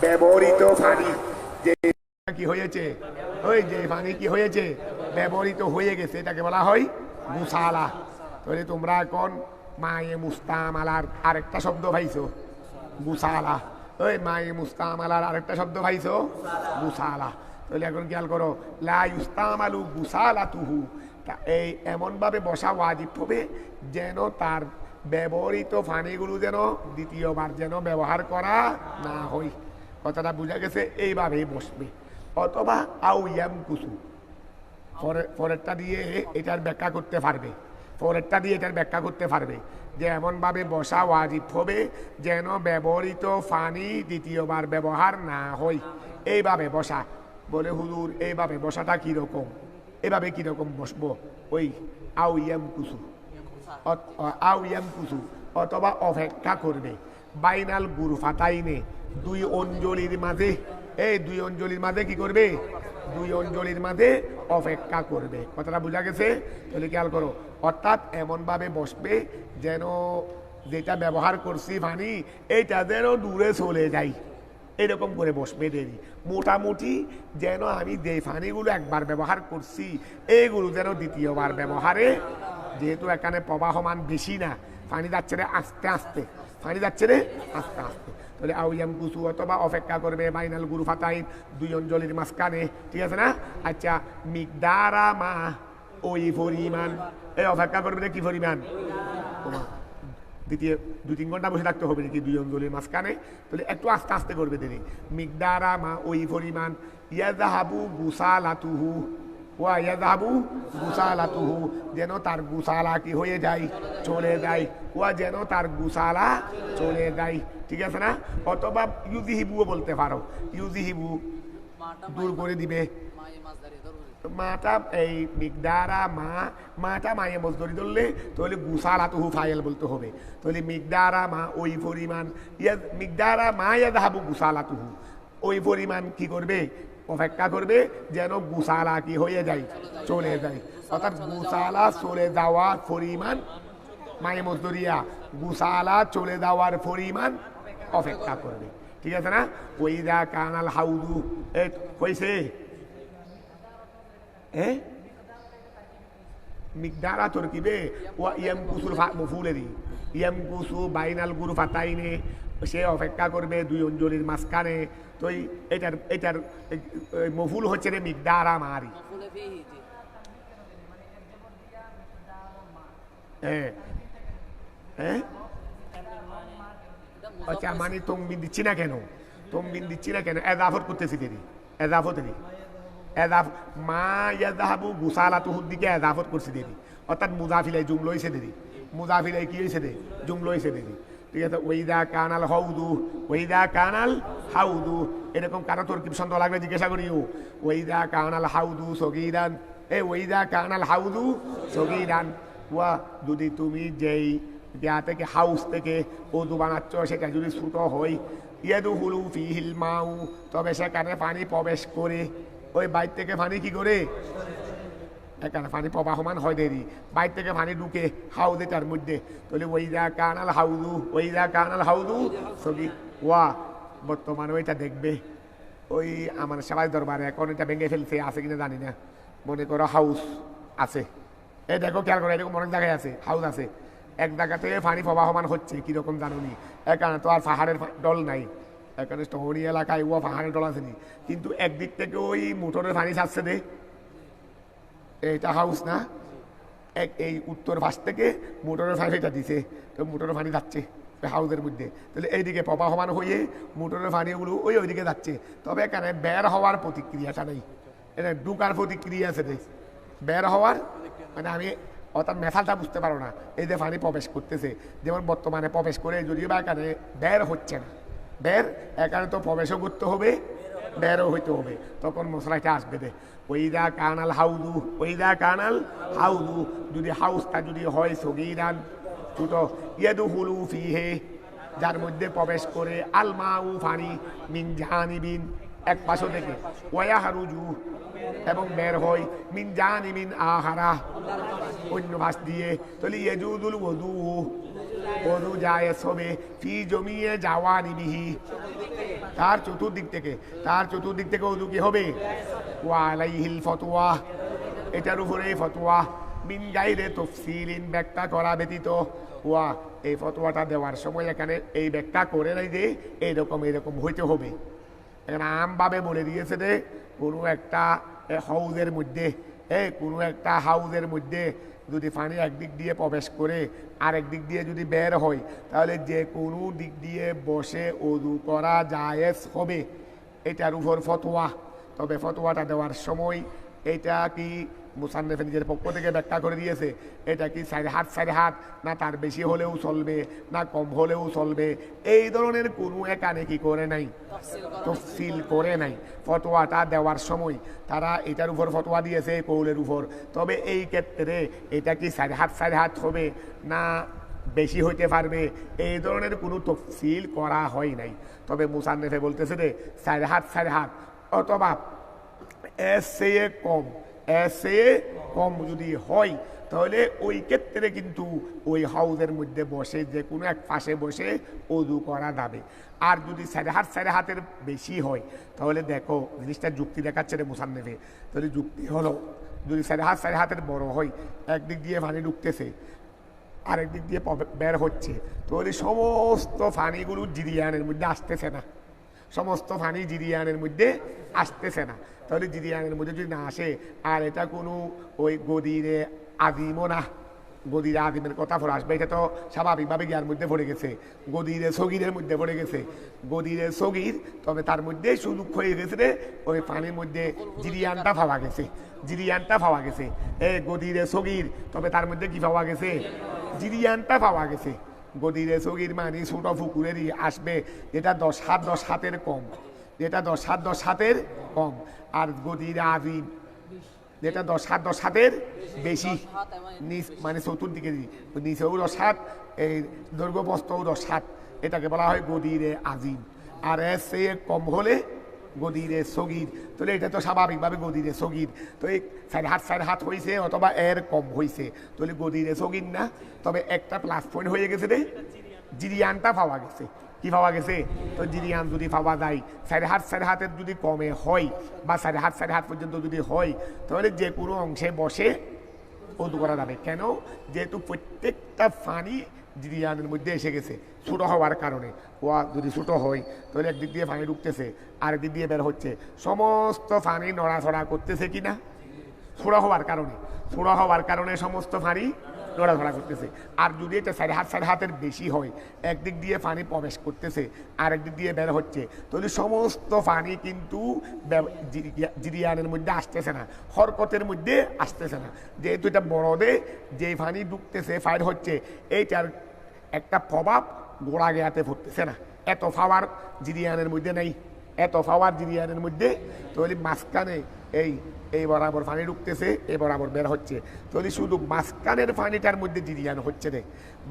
ব্যবহৃত পানি যে কি হয়েছে, ওই যে পানি কি হয়েছে ব্যবহৃত হয়ে গেছে, এটাকে বলা হয় গুসালা। তাহলে তোমরা এখন মায়ে মুস্তামালার আরেকটা শব্দ পাইছো গুসালা। ওই মায়ে মুস্তামালার আরেকটা শব্দ পাইছো গুসালা। তাহলে এখন খেয়াল করো, লা ইউস্তামালু গুসালাতুহু, এই এমনভাবে বসা ওয়াজিব হবে যেন তার ব্যবহৃত পানিগুলো যেন দ্বিতীয়বার যেন ব্যবহার করা না হয়। কথাটা বোঝা গেছে? এইভাবেই বসবে। অথবা আউ ইয়াম কুসু, পরেরটা দিয়ে এটার ব্যাখ্যা করতে পারবে, পরেরটা দিয়ে এটার ব্যাখ্যা করতে পারবে যে এমনভাবে বসা ওয়াজিব হবে যেন ব্যবহৃত পানি দ্বিতীয়বার ব্যবহার না হয়। এইভাবে বসা। বলে হুজুর এইভাবে বসাটা কীরকম, এভাবে কীরকম বসবো? ওই আউ ইয়াম কুসু, আউ ইয়াম কুসু, অথবা অপেক্ষা করবে বাইনাল গুরফাতাইনে, দুই অঞ্জলির মাঝে। এই দুই অঞ্জলির মাঝে কি করবে? দুই অঞ্জলির মাঝে অপেক্ষা করবে। কথাটা বোঝা গেছে? তাহলে খেয়াল করো, অর্থাৎ এমনভাবে বসবে যেন যেটা ব্যবহার করছি পানি এইটা যেন দূরে চলে যায়, এরকম করে বসবে। দেরি মোটামুটি যেন আমি যে পানিগুলো একবার ব্যবহার করছি এইগুলো যেন দ্বিতীয়বার ব্যবহারে, যেহেতু এখানে প্রবাহমান বেশি না, পানি যাচ্ছে রে আস্তে আস্তে, পানি যাচ্ছে রে আস্তে আস্তে। তাহলে আউয়াম কুসু, অথবা অপেক্ষা করবে বাইনাল গুরফাতাইন, দুই অঞ্জলির মাঝখানে। ঠিক আছে না? আচ্ছা, মিকদারা মা, ওই পরিমাণ। এই অপেক্ষা করবে কি পরিমাণ? দ্বিতীয় 2-3 ঘন্টা বসে থাকতে হবে নাকি দুই অঞ্জলির মাঝখানে? তাহলে একটু আস্তে আস্তে করবে দেরি। মিকদারা মা, ওই পরিমাণ। ইয়াযহাবু গুসালাতুহু, ওয়া ইয়াযহাবু গুসালাতুহু, যেন তার গুসালা কি হয়ে যায়? চলে যায়। ওয়া যেন তার গুসালা চলে যায়। ঠিক আছে না? অথবা ইউযহিবুও বলতে পারো, ইউযহিবু দূর করে দিবে। মাটা এই মিকদারা মা, মাটা মায়ে মজদরি ধরলে তাহলে গুসালাতুহু ফাইল বলতে হবে। তাহলে মিকদারা মা, ওই পরিমাণ। মিকদারা মা ইয়াযহাবু গুসালাতুহু, ওই পরিমাণ কি করবে? অপেক্ষা করবে যেন গুসালা কি হয়ে যায়? চলে যায়। অর্থাৎ গুসালা চলে যাওয়ার পরিমাণ, মায়ে মজদরিয়া গুসালা চলে যাওয়ার পরিমাণ অপেক্ষা করবে। ঠিক আছে না? ওইদা কানাল হাউদু, হয়েছে? মিকদারা তরকিবে ওয়া ইয়াম কুসুর মফুলেরই, ইয়াম কুসু বাইনাল গুরু ফাতাইনে, সে অপেক্ষা করবে দুই অঞ্জলির মাঝখানে। তো এটার এটার মফুল হচ্ছে রে মিকদারা মারি। আচ্ছা, মানে তমবিন দিচ্ছি না কেন? তমবিন দিচ্ছি না কেন? এজাফত করতেছি দেরি, এজাফত দেরি, এজাফ মা ইয়াযহাবু গুসালাতুহুর দিকে এজাফত করছি দেরি। অর্থাৎ মুজাফিলাই জুমলা হইছে দেরি, মুজাফিলাই কি হইছে দে? জুমলা হইছে দেরি। ঠিক আছে? ওইদা কানাল হাউদু, ওইদা কানাল হাউদু, এরকম কারো তরকিব ছন্দ লাগবে জিজ্ঞাসা করিও। ওইদা কানাল হাউদু সগীরান, ওইদা কানাল হাউদু সগীরান, ওয়া যদি তুমি যেই দেয়া থেকে হাউস থেকে ওদু বানাচ্ছ সেটা যদি ছোট হয়, ইয়াদুহুলু ফিহিল মাউ, তবে সেখানে পানি প্রবেশ করে। ওই বাইর থেকে পানি কি করে? এখানে পানি প্রবাহমান হয় দেরি, বাইর থেকে পানি ঢুকে হাউদে তার মধ্যে। তাহলে ওইদা কানাল হাউদু, ওইদা কানাল হাউদু সগি। ওয়া বর্তমানে ওইটা দেখবে ওই আমার সবাই দরবারে এখন এটা ভেঙে ফেলছে, আছে কিনা জানি না। মনে করো হাউস আছে, এই দেখো খেয়াল করো, এরকম অনেক জায়গায় আছে হাউস আছে। এক জায়গা থেকে পানি প্রবাহমান হচ্ছে, কিরকম জানুনি? এখানে তো আর পাহাড়ের ডল নাই, এখানে শহরী এলাকায় ও পাহাড়ের ডল আসেনি, কিন্তু একদিক থেকে ওই মোটরের পানি ছাড়ছে দে, এইটা হাউস না? এই উত্তর পাশ থেকে মোটরের পানিটা দিছে, তো মোটরের পানি যাচ্ছে হাউসের মধ্যে। তাহলে এইদিকে প্রবাহমান হয়ে মোটরের পানিগুলো ওইদিকে যাচ্ছে। তবে এখানে বের হওয়ার প্রতিক্রিয়াটা নেই, এটা ঢুকার প্রতিক্রিয়া আছে রে, বের হওয়ার মানে আমি অর্থাৎ মেশালটা বুঝতে পারো না। এই যে পানি প্রবেশ করতেছে, যেমন বর্তমানে প্রবেশ করে যদিও বা এখানে বের হচ্ছে না, বের এখানে তো প্রবেশও করতে হবে, বেরও হইতে হবে, তখন মশলাটা আসবে দে। ওইদা কানাল হাউদু, ওইদা কানাল হাউদু, যদি হাউসটা যদি হয় সগীরান ছোট, ইয়াদুহুলু ফিহে, যার মধ্যে প্রবেশ করে আলমাউ পানি, মিন জানিবিন এক পাশ থেকে, ওয়ায়াহারুজু এবং বের হয়, মিন জানিবিন আহারা অন্য ভাস দিয়ে। তাহলে ইয়াজুদুল ওযু, ওযু জায়েজ হবে ফি জমিয়ে জাওয়ানিবিহি, তার চতুর্দিক থেকে ওযু কি হবে? ওয়া আলাইহিল ফতোয়া, এটার উপরে ফতোয়া, মিন গাইরে তাফসীলিন, ব্যাখ্যা করা ব্যতীত। ওয়া, এই ফতোয়াটা দেওয়ার সময় এখানে এই ব্যাখ্যা করে নাই যে এরকম হইতে হবে। এখানে আমভাবে বলে দিয়েছে যে কোনো একটা হাউজের মধ্যে যদি পানি একদিক দিয়ে প্রবেশ করে আরেক দিক দিয়ে যদি বের হয়, তাহলে যে কোনো দিক দিয়ে বসে ওযু করা জায়েজ হবে, এটার উপর ফতোয়া। তবে ফতোয়াটা দেওয়ার সময় এটা কি মুসান্নিফ নিজের পক্ষ থেকে ব্যাখ্যা করে দিয়েছে, এটা কি 4 হাত না তার বেশি হলেও চলবে না কম হলেও চলবে, এই ধরনের কোনো এখানে কি করে নাই, তফসিল করে নাই। ফতোয়াটা দেওয়ার সময় তারা এটার উপর ফতোয়া দিয়েছে কৌলের উপর। তবে এই ক্ষেত্রে এটা কি 4 হাত হবে না বেশি হইতে পারবে, এই ধরনের কোনো তফসিল করা হয় নাই। তবে মুসান্নিফে বলতেছে যে 4 হাত অথবা এর চেয়ে কম যদি হয়, তাহলে ওই ক্ষেত্রে কিন্তু ওই হাউজের মধ্যে বসে যে কোনো এক পাশে বসে ওযু করা যাবে। আর যদি 4 হাতের বেশি হয়, তাহলে দেখো জিনিসটা যুক্তি দেখাচ্ছে রে মুসান্নিফে। তাহলে যুক্তি হলো, যদি 4 হাতের বড় হয়, একদিক দিয়ে পানি ঢুকতেছে আরেক দিক দিয়ে বের হচ্ছে, তাহলে সমস্ত পানিগুলো জিরিয়ানের মধ্যে আসতেছে না। তাহলে জিরিয়ানের মধ্যে যদি না আসে, আর এটা কোনো ওই গদিরে আদিমও না, গদিরে আদিমের কথা পরে আসবে, এটা তো স্বাভাবিকভাবে গিয়ার মধ্যে পড়ে গেছে, গদিরে সগিরের মধ্যে পড়ে গেছে, গদিরে সগির। তবে তার মধ্যে সুযোগ হয়ে গেছে ওই পানির মধ্যে জিরিয়ানটা পাওয়া গেছে, গদিরে সগির। তবে তার মধ্যে কি পাওয়া গেছে? জিরিয়ানটা পাওয়া গেছে। গদিরে সগির মানে ছোট পুকুরেরই আসবে, যেটা 10 হাতের কম, আর গদিরে আজিম যেটা 10 হাতের বেশি, মানে চতুর্দিকে নিচেও 10 হাত, এই দৈর্ঘ্য প্রস্থও 10 হাত, এটাকে বলা হয় গদিরে আজিম। আর এর চেয়ে কম হলে গদিরে সগির। তাহলে এটা তো স্বাভাবিকভাবে গদিরে সগির। তো এই 4 হাত হয়েছে অথবা এর কম হয়েছে, তাহলে গদিরে সগির না। তবে একটা প্লাস পয়েন্ট হয়ে গেছে রে, জিরিয়ানটা পাওয়া গেছে। কি পাওয়া গেছে? তো জিরিয়ান যদি পাওয়া যায়, 4 হাতের যদি কমে হয় বা 4 হাত পর্যন্ত যদি হয়, তাহলে যে কোনো অংশে বসে ওযু করা যাবে। কেন? যেহেতু প্রত্যেকটা পানি জিরিয়ানের মধ্যে এসে গেছে ছোটো হওয়ার কারণে। ওয়া যদি ছোটো হয়, তাহলে একদিক দিয়ে পানি ঢুকতেছে আরেক দিক দিয়ে বের হচ্ছে, সমস্ত পানি নড়াচড়া করতেছে কিনা? ছোটো হওয়ার কারণে সমস্ত পানি নড়াচড়া করতেছে। আর যদি এটা 4 হাতের বেশি হয়, একদিক দিয়ে পানি প্রবেশ করতেছে আর একদিক দিয়ে বের হচ্ছে, তাহলে সমস্ত পানি কিন্তু জিরিয়ানের মধ্যে আসতেছে না, হরকতের মধ্যে আসতেছে না। যেহেতু এটা বড়দে যে পানি ঢুকতেছে ফায়ার হচ্ছে, এইটার একটা প্রভাব গোড়া গেয়াতে পড়তেছে না। এত পাওয়ার জিরিয়ানের মধ্যে নেই, তাহলে মাঝখানে এই বরাবর পানি ঢুকতেছে, এই বরাবর বের হচ্ছে, তাহলে শুধু মাঝখানের পানিটার মধ্যে জিরিয়ান হচ্ছে রে,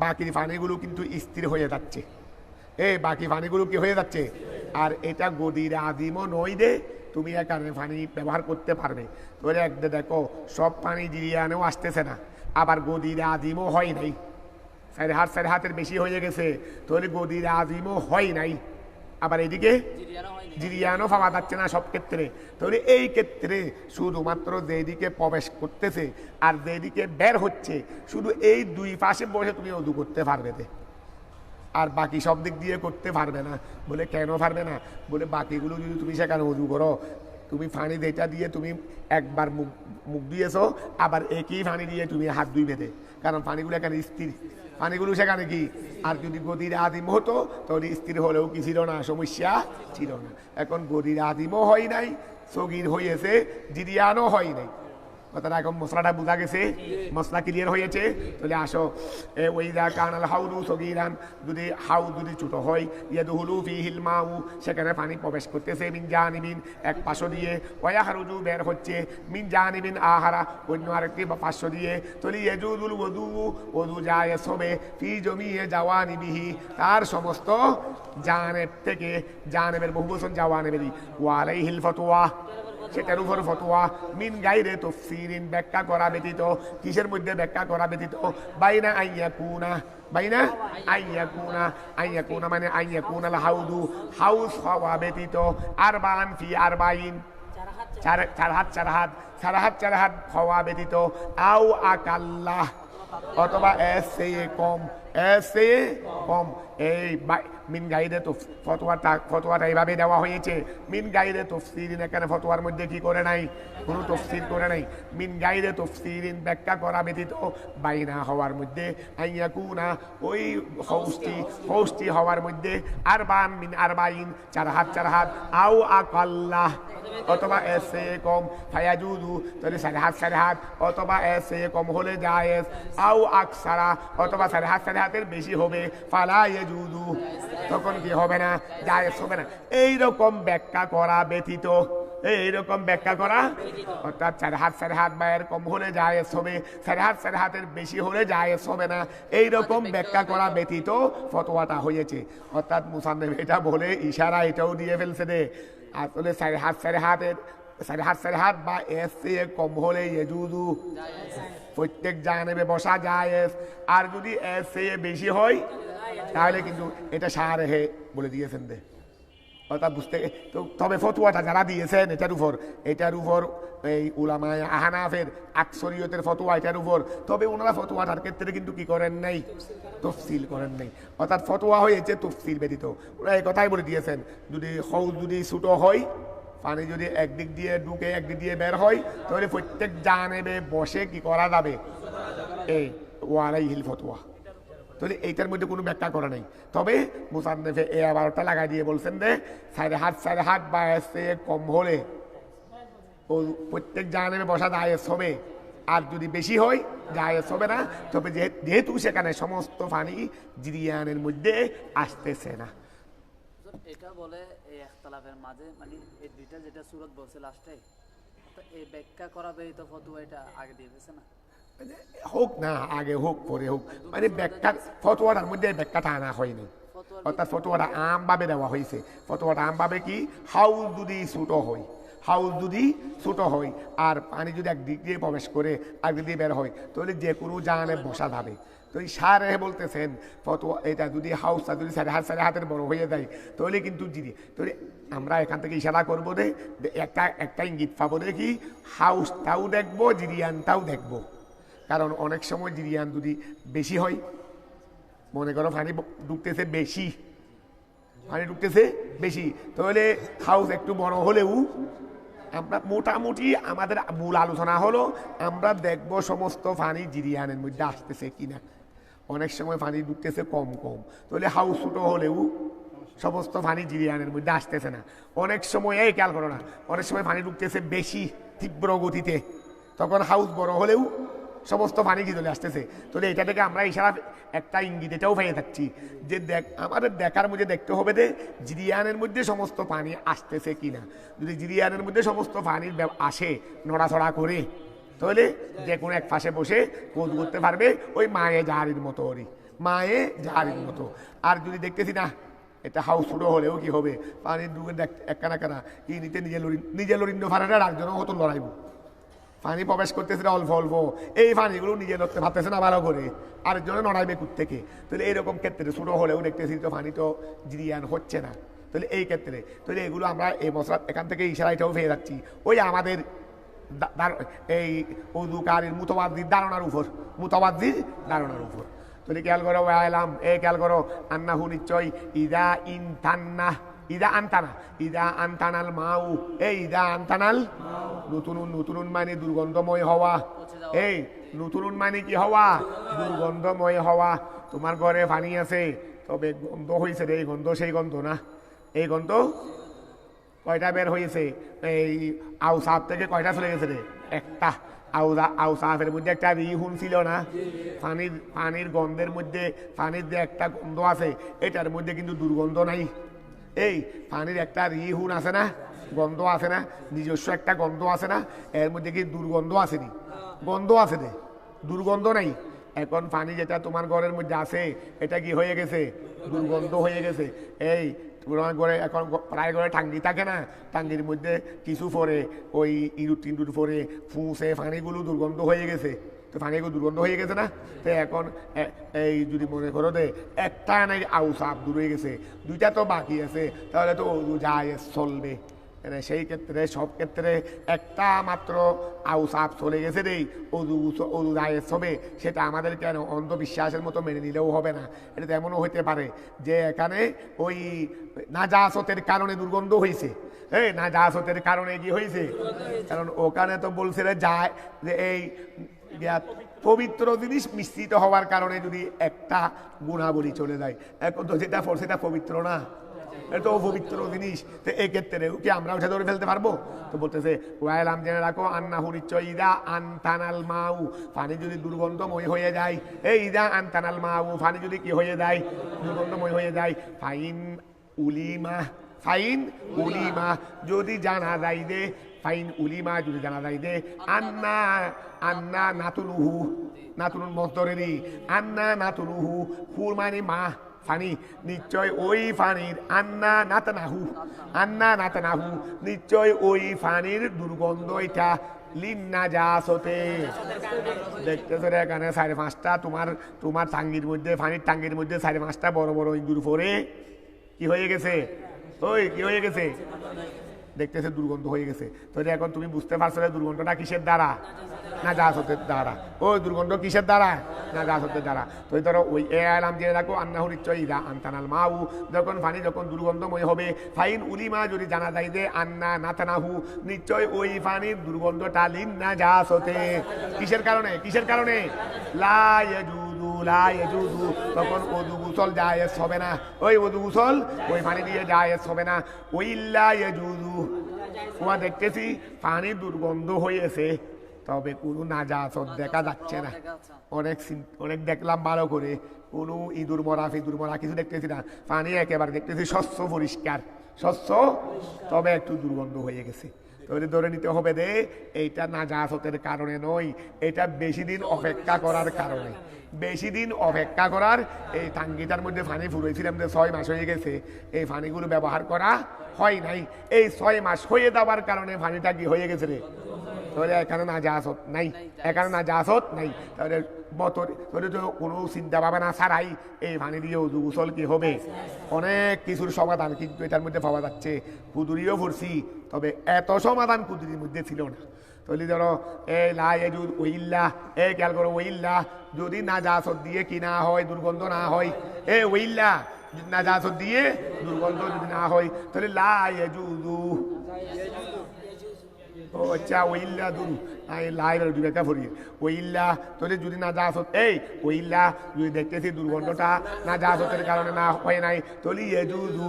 বাকি পানিগুলো কিন্তু স্থির হয়ে যাচ্ছে। বাকি পানিগুলো কি হয়ে যাচ্ছে? আর এটা গদির আদিমও নয় রে, তুমি এখানে পানি ব্যবহার করতে পারবে। তাহলে একদে দেখো সব পানি জিরিয়ানেও আসতেছে না, আবার গদির আদিমও হয় নাই, 4 হাতের বেশি হয়ে গেছে, তাহলে গদির আদিমও হয় নাই, আবার এদিকে জিরিয়ানও পাওয়া যাচ্ছে না সব ক্ষেত্রে। তাহলে এই ক্ষেত্রে শুধুমাত্র যেদিকে প্রবেশ করতেছে আর যেদিকে বের হচ্ছে, শুধু এই দুই পাশে বসে তুমি ওযু করতে পারবে, আর বাকি সব দিক দিয়ে করতে পারবে না। বলে কেন পারবে না? বলে বাকিগুলো যদি তুমি সেখানে ওযু করো, তুমি পানি যেটা দিয়ে তুমি একবার মুখ দিয়েছো, আবার একই পানি দিয়ে তুমি হাত ধুইবে, কারণ পানিগুলো এখানে স্থির, পানিগুলো সেখানে কি। আর যদি গদির আদিম হতো, তাহলে স্থির হলেও কি ছিল না, সমস্যা ছিল না। এখন গদির আদিমও হয় নাই, সগির হয়েছে, জিরিয়ানও হয় নাই। কথাটা এখন মশলাটা বোঝা গেছে, মশলা ক্লিয়ার হয়েছে। তাহলে আসো, ওই যা কানাল হাউলু সগিরান, যদি হাউদ যদি ছোট হয়, ইয়াদুহুলু ফিহিল মাউ, সেখানে পানি প্রবেশ করতেছে মিন জানিবিন, এক পাশ দিয়ে, ওয়ায়াখরুজু বের হচ্ছে মিন জানিবিন আহারা, অন্য আরেকটি পাশ দিয়ে, তাহলে ইয়াজুদুল ওযু জায়েজ হবে ফি জমিয়ে জাওয়ানিবিহি, তার সমস্ত জানেব থেকে, জানেবের বহুবচন জাওয়ানিবেরই, ওয়া আলাইহিল ফতোয়া, সেটার উপর ফতোয়া মিন গাইরে তাফসীরিন ব্যাখ্যা করা ব্যতীত কিসের মধ্যে ব্যাখ্যা করা ব্যতীত বাইনা আইয়াকুনা বাইনা আইয়াকুনা মানে আইয়াকুনাল হাউদু হাউস হওয়া ব্যতীত আরবান ফি আরবাইন চার হাত হওয়া ব্যতীত আও আকাল্লাহ অথবা এর চেয়ে কম এই মিন গাইরে তো ফতোয়াটা এইভাবে দেওয়া হয়েছে মিন গাইরে তফসিরিন এখানে ফতোয়ার মধ্যে কি করে নাই কোনো তফসির করে নাই মিন গাইরে তফসিরিন ব্যাখ্যা করা ব্যতীত বাইনা হওয়ার মধ্যে আইয়াকুনা ওই হৌষ্টি হওয়ার মধ্যে আরবান মিন আরবাইন চার হাত আও আকাল্লাহ অথবা এসে কম ফায়াজুদু তাহলে সাড়ে হাত অথবা এসে কম হলে জায়েজ আও আকসারা অথবা সাড়ে হাতের বেশি হবে ফালা ইয়াজুদু তখন কি হবে না জায়েজ হবে না এইরকম ব্যাখ্যা করা ব্যতীত এইরকম ব্যাখ্যা করা অর্থাৎ সাড়ে হাত বা এর কম হলে জায়েজ হবে সাড়ে হাতের বেশি হলে জায়েজ হবে না এইরকম ব্যাখ্যা করা ব্যতীত ফতোয়াটা হয়েছে অর্থাৎ মুসান্নিফ এটা বলে ইশারা এটাও দিয়ে ফেলছে রে আসলে সাড়ে হাত বা এর চেয়ে কম হলে ইয়েজুজু প্রত্যেক জানেবে বসা জায়েজ আর যদি এর চেয়ে বেশি হয় তাহলে কিন্তু এটা সারেহে বলে দিয়েছেন দে অর্থাৎ বুঝতে তো তবে ফতোয়াটা যারা দিয়েছেন এটার উপর এই উলামায়ে আহনাফের আকসরিয়তের ফতোয়া এটার উপর তবে ওনারা ফতোয়াটার ক্ষেত্রে কিন্তু কি করেন নাই তফসিল করেন নাই অর্থাৎ ফতোয়া হয়েছে তফসিল ব্যতীত ওরা এই কথাই বলে দিয়েছেন যদি হৌজ যদি ছোটো হয় পানি যদি একদিক দিয়ে ঢুকে একদিক দিয়ে বের হয় তাহলে প্রত্যেক জানেবে বসে কি করা যাবে এই ওয়ালাইহিল ফতোয়া তাহলে এইটার মধ্যে কোনো ব্যাখ্যা করা নেই তবে মুসান্নিফে এই আবারটা লাগাই দিয়ে বলছেন যে সাড়ে হাত বা এসে কম হলে ও প্রত্যেক জানেবে বসা জায়েজ হবে আর যদি বেশি হয় জায়েজ হবে না তবে যেহেতু সেখানে সমস্ত পানি জিরিয়ানের মধ্যে আসতেছে না এটা বলে এই ইখতিলাফের মাঝে মানে এই দুইটা যেটা সূরত বলছে লাস্টে তো এই ব্যাখ্যা করা ব্যতীত ফতোয়া এটা আগে দিয়ে দিয়েছে না হোক না আগে হোক পরে হোক মানে ব্যাখ্যা ফতোয়াটার মধ্যে ব্যাখ্যাটা আনা হয়নি অর্থাৎ ফতোয়াটা আমভাবে দেওয়া হয়েছে ফতোয়াটা আমভাবে কি হাউস যদি ছোট হয় আর পানি যদি একদিক দিয়ে প্রবেশ করে একদিক দিয়ে বের হয় তাহলে যে কোনো জানে বসা যাবে তো এই সারে বলতেছেন ফতোয়া এটা যদি হাউসটা যদি সাড়ে হাতের বড় হয়ে যায় তাহলে কিন্তু তাহলে আমরা এখান থেকে ইশারা করবো যে একটা ইঙ্গিত পাবো কি হাউসটাও দেখবো জিরিয়ানটাও দেখবো কারণ অনেক সময় জিরিয়ান যদি বেশি হয় মনে করো পানি ঢুকতেছে বেশি তাহলে হাউস একটু বড় হলেও আমরা মোটামুটি আমাদের মূল আলোচনা হলো আমরা দেখব সমস্ত পানি জিরিয়ানের মধ্যে আসতেছে কিনা অনেক সময় পানি ঢুকতেছে কম তাহলে হাউস ছোটো হলেও সমস্ত পানি জিরিয়ানের মধ্যে আসতেছে না অনেক সময় এই খেয়াল করো না অনেক সময় পানি ঢুকতেছে বেশি তীব্র গতিতে তখন হাউস বড় হলেও সমস্ত পানি কি চলে আসতেছে তাহলে এটা থেকে আমরা ইশারা একটা ইঙ্গিত এটাও পেয়ে থাকছি যে আমাদের দেখার মধ্যে দেখতে হবে যে জিরিয়ানের মধ্যে সমস্ত পানি আসতেছে কিনা যদি জিরিয়ানের মধ্যে সমস্ত পানির আসে নড়াচড়া করে তাহলে যে কোনো এক পাশে বসে কোদ করতে পারবে ওই মায়ে জাহারির মতো আর যদি দেখতেছি না এটা হাউস ছোটো হলেও কি হবে পানির ডুবে একখানা কি নিজে লড়িন্দ ফারাটা আরেকজনও হতো লড়াইব পানি প্রবেশ করতেছে অল্প এই পানিগুলো নিজে ধরতে পারতেছে না ভালো করে আরেকজনে নড়াইবে থেকে তাহলে এইরকম ক্ষেত্রে ছোটো হলেও দেখতেছি তো পানি তো জিরিয়ান হচ্ছে না তাহলে এই ক্ষেত্রে তাহলে এগুলো আমরা এই মশলা এখান থেকে ইশারাটাও পেয়ে যাচ্ছি ওই আমাদের এই উযুকারীর মুতাওয়াদ্দির ধারণার উপর তাহলে খেয়াল করো খেয়াল করো আন্নাহু নিশ্চয় ইদা আনতানাল মাউ ইদা আনতানাল নতুন মানে দুর্গন্ধময় হওয়া নতুন মানে কি হওয়া দুর্গন্ধময় হওয়া তোমার ঘরে পানি আছে তবে গন্ধ হয়েছে রে এই গন্ধ সেই গন্ধ না এই গন্ধ কয়টা বের হয়েছে এই আউসাফ থেকে কয়টা চলে গেছে রে একটা আউসাফের মধ্যে একটা রিহুন ছিল না পানির গন্ধের মধ্যে পানির যে একটা গন্ধ আছে এটার মধ্যে কিন্তু দুর্গন্ধ নাই এই পানির একটা রিহুন আছে না গন্ধ আছে না নিজস্ব একটা গন্ধ আছে না এর মধ্যে কি দুর্গন্ধ আসেনি গন্ধ আছে রে দুর্গন্ধ নাই এখন পানি যেটা তোমার ঘরের মধ্যে আছে এটা কি হয়ে গেছে দুর্গন্ধ হয়ে গেছে এই করে এখন প্রায় করে টাঙ্গি থাকে না, টাঙ্গির মধ্যে কিছু পরে ওই ইঁদুর টিন্দুর পরে ফুঁসে পানিগুলো দুর্গন্ধ হয়ে গেছে, তো পানিগুলো দুর্গন্ধ হয়ে গেছে না, তো এখন এই যদি মনে করো যে একটা নাই আউসাপ দূর হয়ে গেছে, দুইটা তো বাকি আছে, তাহলে তো যায় চলবে। মানে সেই ক্ষেত্রে সব ক্ষেত্রে একটা মাত্র আউসাপ চলে গেছে রে, অজু জায়েজ হবে, সেটা আমাদের কেন অন্ধবিশ্বাসের মতো মেনে নিলেও হবে না। এটা এমনও হইতে পারে যে এখানে ওই নাজাসতের কারণে দুর্গন্ধ হয়েছে, নাজাসতের কারণে কি হয়েছে, কারণ ওখানে তো বলছে যায় যে এই পবিত্র জিনিস মিশ্রিত হওয়ার কারণে যদি একটা গুণাবলী চলে যায়, এখন তো যেটা সেটা পবিত্র না, এটা অপবিত্র জিনিস, তো এই ক্ষেত্রে কি আমরা ওটা ধরে ফেলতে পারবো? তো বলতেছে ওয়াইলাম জেনে রাখো আন্না হুরিচ্ছ ইদা আনতানাল মাউ, পানি যদি দুর্গন্ধময় হয়ে যায়, এই ইদা আনতানাল মাউ, পানি যদি কি হয়ে যায়, দুর্গন্ধময় হয়ে যায়, ফাইন উলিমা যদি জানা যায় দে, ফাইন উলিমা যদি জানা যায় দে, আন্না নাতুনুল মসদরেরই, আন্না নাতুনুহু ফুর মানে মা ফানি, নিশ্চয় ওই ফানির আন্না নাতানাহু নিশ্চয় ওই ফানির দুর্গন্ধ এটা লিন্নাজাসতে। দেখতেছো এখানে 4-5টা তোমার টাঙ্গির মধ্যে, ফানির টাঙ্গির মধ্যে 4-5টা বড় বড় ইঁদুর পরে কি হয়ে গেছে, ওই কি হয়ে গেছে, দেখতেছে দুর্গন্ধ হয়ে গেছে। তো এখন তুমি বুঝতে পারছো দুর্গন্ধটা কিসের দ্বারা, নাজাসতের দ্বারা। ওই দুর্গন্ধ কিসের দ্বারা, নাজাসতের দ্বারা। তো ধরো ওই এলাম জেনে রাখো আন্নাহুর ইচ্ছয় ইদা আনতানাল মাউ, যখন পানি যখন দুর্গন্ধময় হবে, ফাইন উলিমা যদি জানা যায় যে আন্না নাতানাহু নিশ্চয় ওই পানির দুর্গন্ধটা লিন নাজাসতে, কিসের কারণে লা ইয়াজুজু, তখন ওযু গোসল জায়েজ হবে না, ওই ওযু গোসল ওই পানি দিয়ে জায়েজ হবে না। ওইল্লা ইয়াজুজু, ওয়া দেখতেছি পানি দুর্গন্ধ হয়েছে, তবে কোনো নাজাসত দেখা যাচ্ছে না, অনেক দেখলাম ভালো করে, কোনো ইঁদুর মরা কিছু দেখতেছি না, পানি একেবারে দেখতেছি স্বচ্ছ পরিষ্কার, তবে একটু দুর্গন্ধ হয়ে গেছে। ধরে নিতে হবে যে এইটা নাজাসতের কারণে নয়, এটা বেশি দিন অপেক্ষা করার কারণে, এই টাঙ্গিটার মধ্যে পানি ফুরাইছিলাম যে 6 মাস হয়ে গেছে, এই পানিগুলো ব্যবহার করা হয় নাই, এই 6 মাস হয়ে যাওয়ার কারণে পানিটা কি হয়ে গেছে রে, তাহলে এখানে নাজাসত নাই, তাহলে কোনো চিন্তা ভাবনা ছাড়াই এই পানি দিয়ে ওযু গোসল কি হবে, অনেক কিছুর সমাধান কিন্তু এটার মধ্যে পাওয়া যাচ্ছে। কুদুরিও ফুরছি, তবে এত সমাধান কুদুরির মধ্যে ছিল না। তাহলে ধরো এই লাইজুদ ওইল্লা, এই খেয়াল করো ওইল্লা যদি নাজাসত দিয়ে কি না হয়, দুর্গন্ধ না হয়, ওইল্লা নাজাসত দিয়ে দুর্গন্ধ যদি না হয়, তাহলে লাইজুদু, ও আচ্ছা ওইল্লা দুরু লাইবের দুই একটা ভরি ওইল্লা, তাহলে যদি নাজাসত ওইল্লা যদি দেখতেছি দুর্গন্ধটা নাজাসতের কারণে না হয় নাই, তাহলে ইয়াজুজু,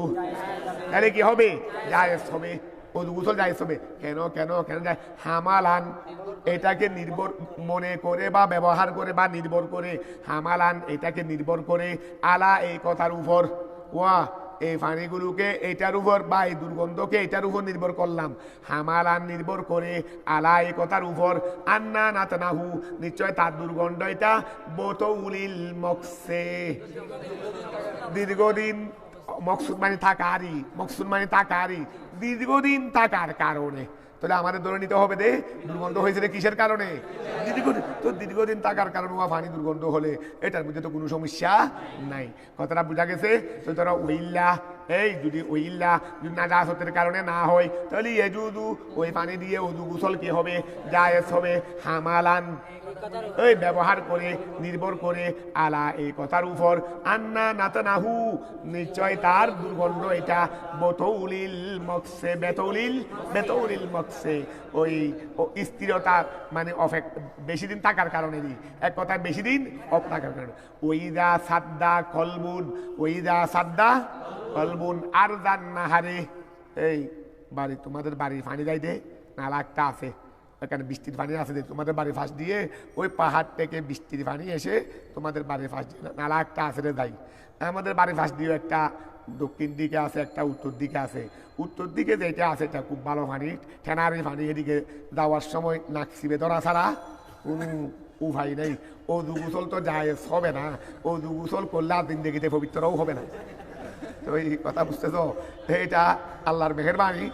তাহলে কি হবে, জায়েজ হবে, ওযু গোসল জায়েজ হবে। কেন যায়, হামালান এটাকে নির্ভর মনে করে বা ব্যবহার করে বা নির্ভর করে, হামালান এটাকে নির্ভর করে, আলা এই কথার উপর, ওয়া এই পানিগুলোকে এটার উপর বা এই দুর্গন্ধকে এটার উপর নির্ভর করলাম, হামালান নির্ভর করে, আলা এই কথার উপর, আন্না নাতানাহু নিশ্চয় তার দুর্গন্ধ এটা বতউলিল মকসে, দীর্ঘদিন, মকসুদ মানে থাকারই, দীর্ঘদিন থাকার কারণে। তাহলে আমাদের ধরে নিতে হবে যে দুর্গন্ধ হয়েছে কিসের কারণে, দীর্ঘদিন থাকার কারণে পানি দুর্গন্ধ হলে এটার মধ্যে তো কোনো সমস্যা নাই, কথাটা বোঝা গেছে। তো ধরো ওইল্লা, যদি নাজাসতের কারণে না হয়, তাহলে ইয়াজুজু ওই পানি দিয়ে ওযু গোসল কি হবে, জায়েজ হবে, হামালান ব্যবহার করে, নির্ভর করে, আলা এই কথার উপর, আন্না নাতানাহু নিশ্চয় তার দুর্গন্ধ এটা বতউলিল মকসে, ওই স্থিরতা মানে বেশি দিন থাকার কারণে, এক কথায় বেশি দিন থাকার কারণে। ওইদা সাদ্দা কলবুন আর জান নাহারে, তোমাদের বাড়ির পানি যাইতে নালা একটা আছে, এখানে বৃষ্টির পানি আছে, তোমাদের বাড়ির পাশ দিয়ে ওই পাহাড় থেকে বৃষ্টির পানি এসে তোমাদের বাড়ির পাশ দিয়ে নালা একটা আছে রে যাই, আমাদের বাড়ির পাশ দিয়েও একটা দক্ষিণ দিকে আছে, একটা উত্তর দিকে আছে, উত্তর দিকে যেটা আছে এটা খুব ভালো পানি, ঠেনারি পানি, এদিকে যাওয়ার সময় নাকসিবে ধরা ছাড়া কোনো উপায় নেই, ওযু গোসল তো জায়েজ হবে না, ওযু গোসল করলে আর জিন্দেগিতে পবিত্রও হবে না। তো এই কথা বুঝতেছো? এটা আল্লাহর মেহেরবানি,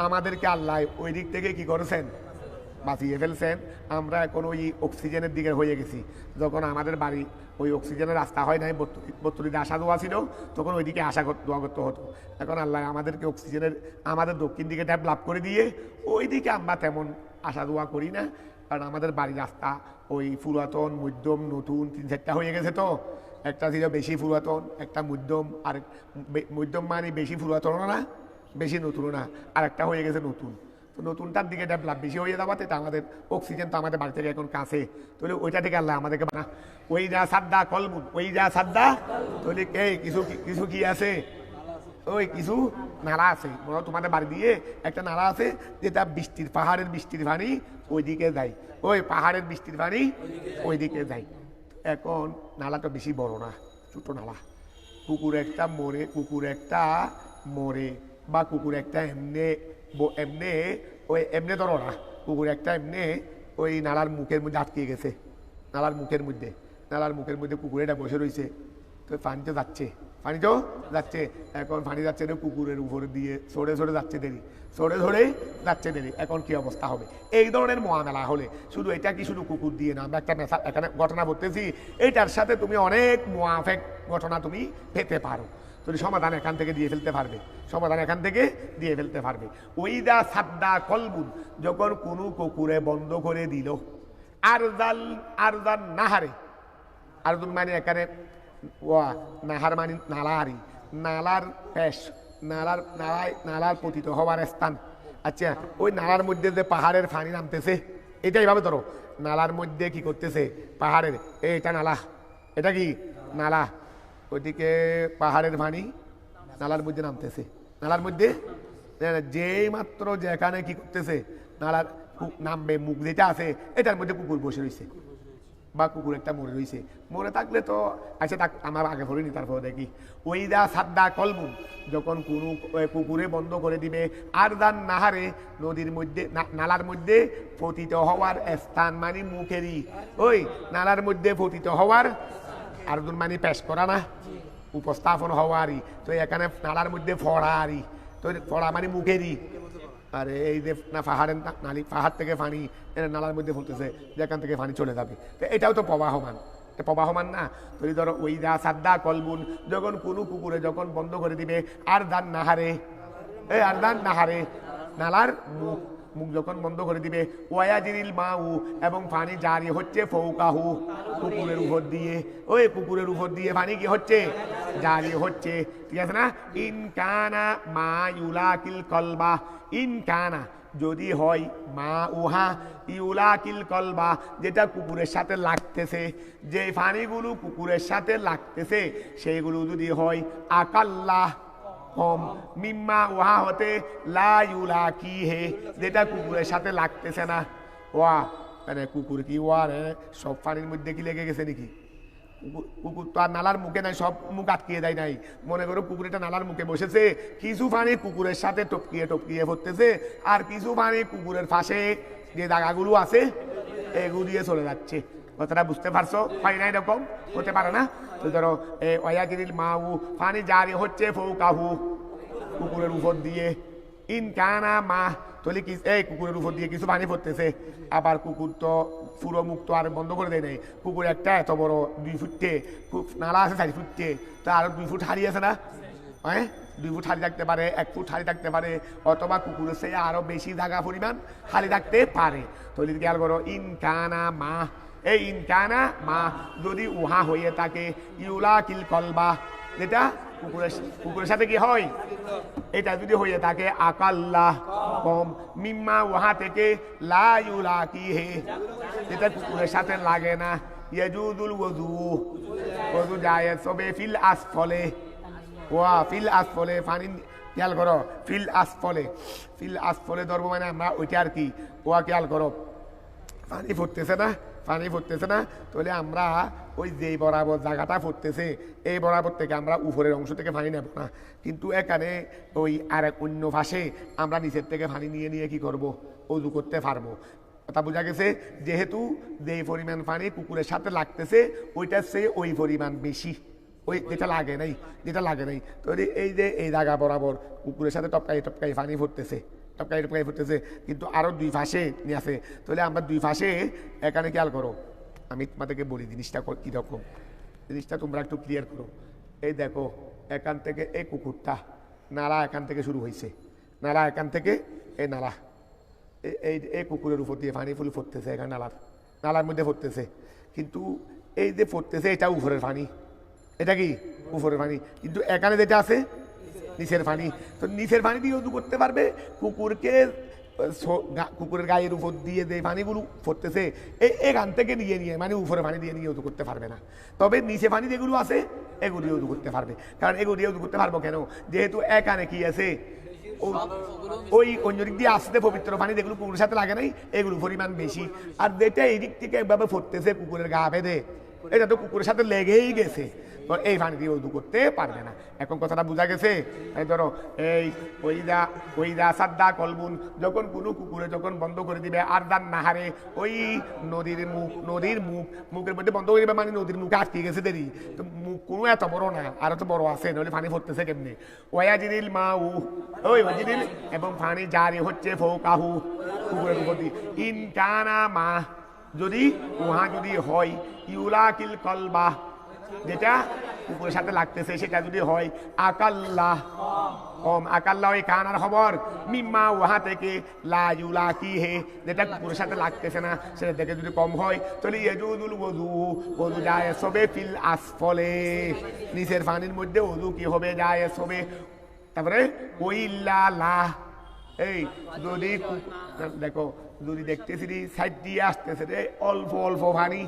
আমাদেরকে আল্লাহ ওই দিক থেকে কি করেছেন, বাঁচিয়ে ফেলছেন। আমরা এখন ওই অক্সিজেনের দিকে হয়ে গেছি। যখন আমাদের বাড়ি ওই অক্সিজেনের রাস্তা হয় নাই, বত্তরিতে আসা দোয়া ছিল, তখন ওইদিকে দোয়া করতে হতো। এখন আল্লাহ আমাদেরকে অক্সিজেনের আমাদের দক্ষিণ দিকে ডেভেলপ করে দিয়ে ওই দিকে আমরা তেমন আসা দোয়া করি না, কারণ আমাদের বাড়ির রাস্তা ওই পুরাতন, মধ্যম, নতুন 3-4টা হয়ে গেছে। তো একটা ছিল বেশি পুরাতন, একটা মধ্যম, আর মধ্যম মানে বেশি পুরাতনও না বেশি নতুনও না, আর একটা হয়ে গেছে নতুন। তো নতুনটার দিকে ডেভেলপ বেশি হয়ে যাওয়াতে তা আমাদের অক্সিজেন তো আমাদের বাড়ি থেকে এখন কাছে, তাহলে ওইটা থেকে আল্লাহ আমাদেরকে না ওই যা সাদ্দা কলমুন, ওই যা সাদ্দা, তাহলে এই কিছু কিছু কি আছে, ওই কিছু নালা আছে, তোমাদের বাড়ি দিয়ে একটা নালা আছে যেটা বৃষ্টির, পাহাড়ের বৃষ্টির পানি ওইদিকে যায়, ওই পাহাড়ের বৃষ্টির পানি ওইদিকে যায়। এখন নালাটা বেশি বড় না, ছোট নালা। কুকুর একটা মরে বা কুকুর একটা এমনে এমনে ওই এমনে ধরো না, কুকুর একটা এমনে ওই নালার মুখের মধ্যে আটকে গেছে, নালার মুখের মধ্যে কুকুর এটা বসে রয়েছে। তো পানি তো যাচ্ছে, এখন পানি যাচ্ছে না কুকুরের উপর দিয়ে সরে যাচ্ছে দেরি। এখন কি অবস্থা হবে এই ধরনের মহামেলা হলে? শুধু এটা কি শুধু কুকুর দিয়ে না, আমরা একটা এখানে ঘটনা বলতেছি, এইটার সাথে তুমি অনেক মুআফেক ঘটনা তুমি পেতে পারো। তুমি সমাধান এখান থেকে দিয়ে ফেলতে পারবে। ওইদা সাদ্দা কলবুন, যখন কোনো কুকুরে বন্ধ করে দিল আরদান নাহারে, আরদুন মানে এখানে নাহার মানে নালারই, নালার পেশ, নালার পতিত হওয়ার স্থান। আচ্ছা, ওই নালার মধ্যে যে পাহাড়ের পানি নামতেছে, এটা এইভাবে ধরো, নালার মধ্যে কি করতেছে পাহাড়ের, এটা নালা, এটা কি নালা, ওইদিকে পাহাড়ের পানি নালার মধ্যে নালার মধ্যে যেই মাত্র যেখানে কি করতেছে নালার নামবে, মুখ যেটা আছে এটার মধ্যে কুকুর বসে রয়েছে বা কুকুর একটা মরে থাকলে তো আচ্ছা, আমার আগে ভরিনি, তারপরে দেখি ওই দা সাদ্দা কলবুন, যখন কোনো কুকুরে বন্ধ করে দিবে আর দান নাহারে, নদীর মধ্যে নালার মধ্যে পতিত হওয়ার স্থান মানে মুখেরই, ওই নালার মধ্যে পতিত হওয়ার, আর মানে পেশ করা না, উপস্থাপন হওয়ারই, তো এখানে নালার মধ্যে ফড়ারই, তো ফড়া মানে মুখেরই। আরে এই যে না পাহাড়ের নালি, পাহাড় থেকে পানি নালার মধ্যে ফুলতেছে, যেখান থেকে পানি চলে যাবে, তো এটাও তো প্রবাহমান না। তুই ধরো ওই দা সাদ্দা কলবুন, যখন কোনো কুকুরে যখন বন্ধ করে দিবে আর দান নাহারে, নালার মুখ যখন বন্ধ করে দিবে, ওয়াজিরিল মাউ, এবং পানি জারি হচ্ছে ফৌকাহু, কুকুরের উপর দিয়ে পানি কি হচ্ছে, জারি হচ্ছে, ঠিক আছে না? ইনকানা মা ইউলাকিল কলবা, ইনকানা যদি হয়, মা উহা ইউলাকিল কলবা, যেটা কুকুরের সাথে লাগতেছে, যে পানিগুলো কুকুরের সাথে লাগতেছে সেইগুলো যদি হয় আকাল্লা কম, মিম্মা উহা হতে লা ইউলাকি হে, যেটা কুকুরের সাথে লাগতেছে না। মানে কুকুর কি সব পানির মধ্যে কি লেগে গেছে নাকি? কুকুর তো আর নালার মুখে নাই, সব মুখ আটকিয়ে দেয় নাই। মনে করো কুকুরটা নালার মুখে বসেছে, কিছু পানি কুকুরের সাথে টপকিয়ে পড়তেছে, আর কিছু পানি কুকুরের পাশে যে জায়গাগুলো আছে এগুলো দিয়ে চলে যাচ্ছে। কথাটা বুঝতে পারছো? হয় না এরকম? হতে পারে না? তো ধরো ওয়াজিরিল মাউ, পানি জারি হচ্ছে ফৌকাহু, কুকুরের উপর দিয়ে, ইনকানা মা, তাহলে কি এই কুকুরের উপর দিয়ে কিছু পানি পড়তেছে, আবার কুকুর তো পুরো মুখ তো আর বন্ধ করে দেয় নাই, কুকুর একটা এত বড় 2 ফুটে নালা আছে, 4 ফুটে, তা আরো 2 ফুট হারিয়ে আছে না? 2 ফুট হারি থাকতে পারে, 1 ফুট হারি থাকতে পারে, অথবা কুকুরের চেয়ে আরো বেশি জায়গা পরিমাণ হারি থাকতে পারে। তাহলে খেয়াল করো, ইনকানা মা, এই ইনকানা মা যদি উহা হয়ে থাকে ইউলাকিল কলবা, যেটা কুকুরের সাথে কি হয়, এটা যদি হয়ে থাকে আকাল্লা কম, মিম্মা উহা থেকে লা ইউলাকি হে, যেটা কুকুরের সাথে লাগে না, ইয়াজুদুল ওযু জায়েজ হবে ফিল আসফলে, ফিল আসফলে পানি, খেয়াল করো, ফিল আসফলে ধরবো মানে আমরা ওইটা আর কি, খেয়াল করো, পানি ফুটতেছে না, তাহলে আমরা ওই যে বরাবর জায়গাটা ফুটতেছে এই বরাবর থেকে আমরা উপরের অংশ থেকে পানি নেব না, কিন্তু এখানে ওই আরেক অন্য পাশে আমরা নিচের থেকে পানি নিয়ে কি করব, ওযু করতে পারবো। কথা বোঝা গেছে? যেহেতু যে পরিমাণ পানি কুকুরের সাথে লাগতেছে ওইটার চেয়ে ওই পরিমাণ বেশি, ওই যেটা লাগে নাই, যেটা লাগে নাই। তো এই যে এই জায়গা বরাবর কুকুরের সাথে টপকাই টপকাই পানি ফুটতেছে, টপকাই টপকাই ফুটতেছে, কিন্তু আরো দুই পাশে নিয়ে আছে। তাহলে আমরা দুই পাশে এখানে খেয়াল করো, আমি তোমাদেরকে বলি জিনিসটা কিরকম, জিনিসটা তোমরা একটু ক্লিয়ার করো। এই দেখো এখান থেকে এই কুকুরটা নালা এখান থেকে শুরু হয়েছে, নালা এখান থেকে এই নালা, এই এই কুকুরের উপর দিয়ে পানি ফুল ফুটতেছে, এখানে নালার মধ্যে ফুটতেছে, কিন্তু এই যে ফুটতেছে এটা উপরের পানি, এটা কি উপরের পানি, কিন্তু এখানে যেটা আছে নিচের পানি। তো নিচের পানি দিয়ে উদু করতে পারবে, কুকুরের গায়ের উপর দিয়ে যে পানিগুলো ফুটতেছে এখান থেকে নিয়ে নিয়ে মানে উপরে পানি দিয়ে নিয়ে উদু করতে পারবে না। তবে নিচে পানি যেগুলো আছে এগুলো দিয়ে উদু করতে পারবে। কারণ এগুলো দিয়ে উদু করতে পারবো কেন, যেহেতু এখানে কি আছে ওই অন্য দিক দিয়ে আসতে পবিত্র পানি যেগুলো কুকুরের সাথে লাগে নাই এগুলো পরিমাণ বেশি। আর যেটা এই দিক থেকে একভাবে ফুটতেছে কুকুরের গা বেঁধে, এটা তো কুকুরের সাথে লেগেই গেছে, এই পানি দিয়ে উদু করতে পারবে না। এখন কথাটা বোঝা গেছে? এই ধরো এই ওইদা সাদ্দা কলবুন, যখন কোনো কুকুরে যখন বন্ধ করে দিবে আর দান নাহারে, ওই নদীর মুখের মধ্যে বন্ধ করে দিবে, মানে নদীর মুখে আটকে গেছে দেরি, তো মুখ কোনো এত বড় না, আর তো বড় আছে, নইলে পানি ফুটতেছে কেমনি। ওয়াজিরিল মা ওই ওয়াজিরিল, এবং পানি জারি হচ্ছে ফৌকাহু কুকুরের উপর দিয়ে, ইনকানা মা, যদি উহা যদি হয় ইউলাকিল কলবা, যেটা কুকুরের সাথে লাগতেছে সেটা যদি হয় আকাল্লাহ কম, আকাল্লাহ ওই কানার খবর মিম্মা উহা থেকে লা ইউলাকি হে, যেটা কুকুরের সাথে লাগতেছে না সেটা থেকে যদি কম হয়, তাহলে ইয়াজুদুল ওযু জায়েজ হবে ফিল আসফলে, নিচের পানির মধ্যে ওযু কি হবে, জায়েজ হবে। তারপরে ওইল্লা লা, এই যদি দেখো যদি দেখতেছি সাইড দিয়ে আসতেছে রে অল্প অল্প পানি,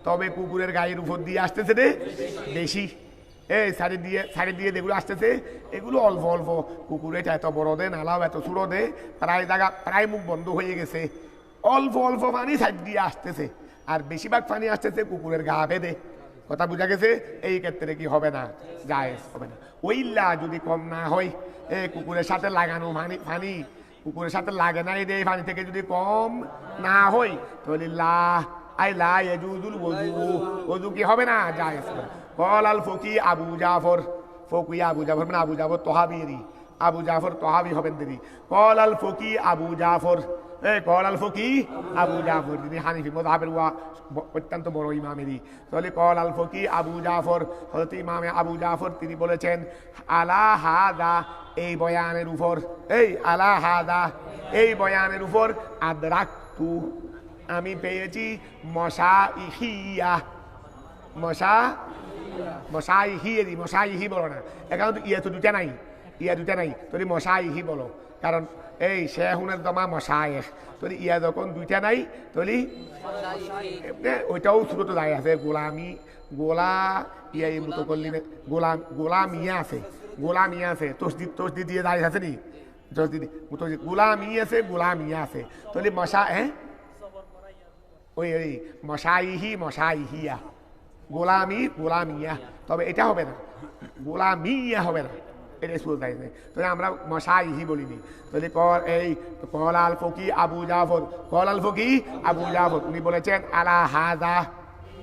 তবে কুকুরের গায়ের উপর দিয়ে আসতেছে রে বেশি, এই সাইড দিয়ে যেগুলো আসতেছে এগুলো অল্প অল্প, কুকুর এটা এত বড় দে, নালাও এত ছোট দে, প্রায় মুখ বন্ধ হয়ে গেছে, অল্প অল্প পানি সাইড দিয়ে আসতেছে, আর বেশিরভাগ পানি আসতেছে কুকুরের গা বেঁধে। কথা বোঝা গেছে? এই ক্ষেত্রে কি হবে না, জায়েজ হবে না। ওইল্লা যদি কম না হয়, কুকুরের সাথে লাগানো পানি কুকুরের সাথে লাগে না, এই পানি থেকে যদি কম না হয়, তাহলে ওযু কি হবে না, জায়েজ হবে। কল আল ফকি আবু জাফর, ফকি আবু জাফর মানে আবু জাফর তহাবি, আবু জাফর তহাবি হবেন দেরি। কল আল ফকি আবু জাফর, কল আল ফকি আবু জাফর, যিনি হানিফি মাযহাবের অত্যন্ত বড় ইমামেরই, তাহলে কল আল ফকি আবু জাফর, হযরত ইমামে আবু জাফর তিনি বলেছেন আলা হাদা, এই বয়ানের উপর, এই আলা হাদা এই বয়ানের উপর আদরাকতু, আমি পেয়েছি মশাইহিয়া, মশাইহি বলো না, এখানে তো ইয়া তো দুটা নাই, তোর মশাইহি বলো, কারণ এই শেহুনের দমা মশায়েখ, তোর ইয়া যখন দুইটা নাই তোলি ওইটাও ছোট দায় আছে, ইয়া মুতকল্লিমে গোলামিয়া আছে, তসদিদ দিয়ে দাঁড়িয়ে আছে নি, গোলামিয়া আছে, তোলি মশা ওই মশাইহিয়া, গোলামিয়া, তবে এটা হবে না, গোলামিয়া হবে না, এটা শুরু তাই না, তাহলে আমরা মশাইহি বলিনি। তাহলে কল আল ফকি আবু জাফর উনি বলেছেন আলা হাযা,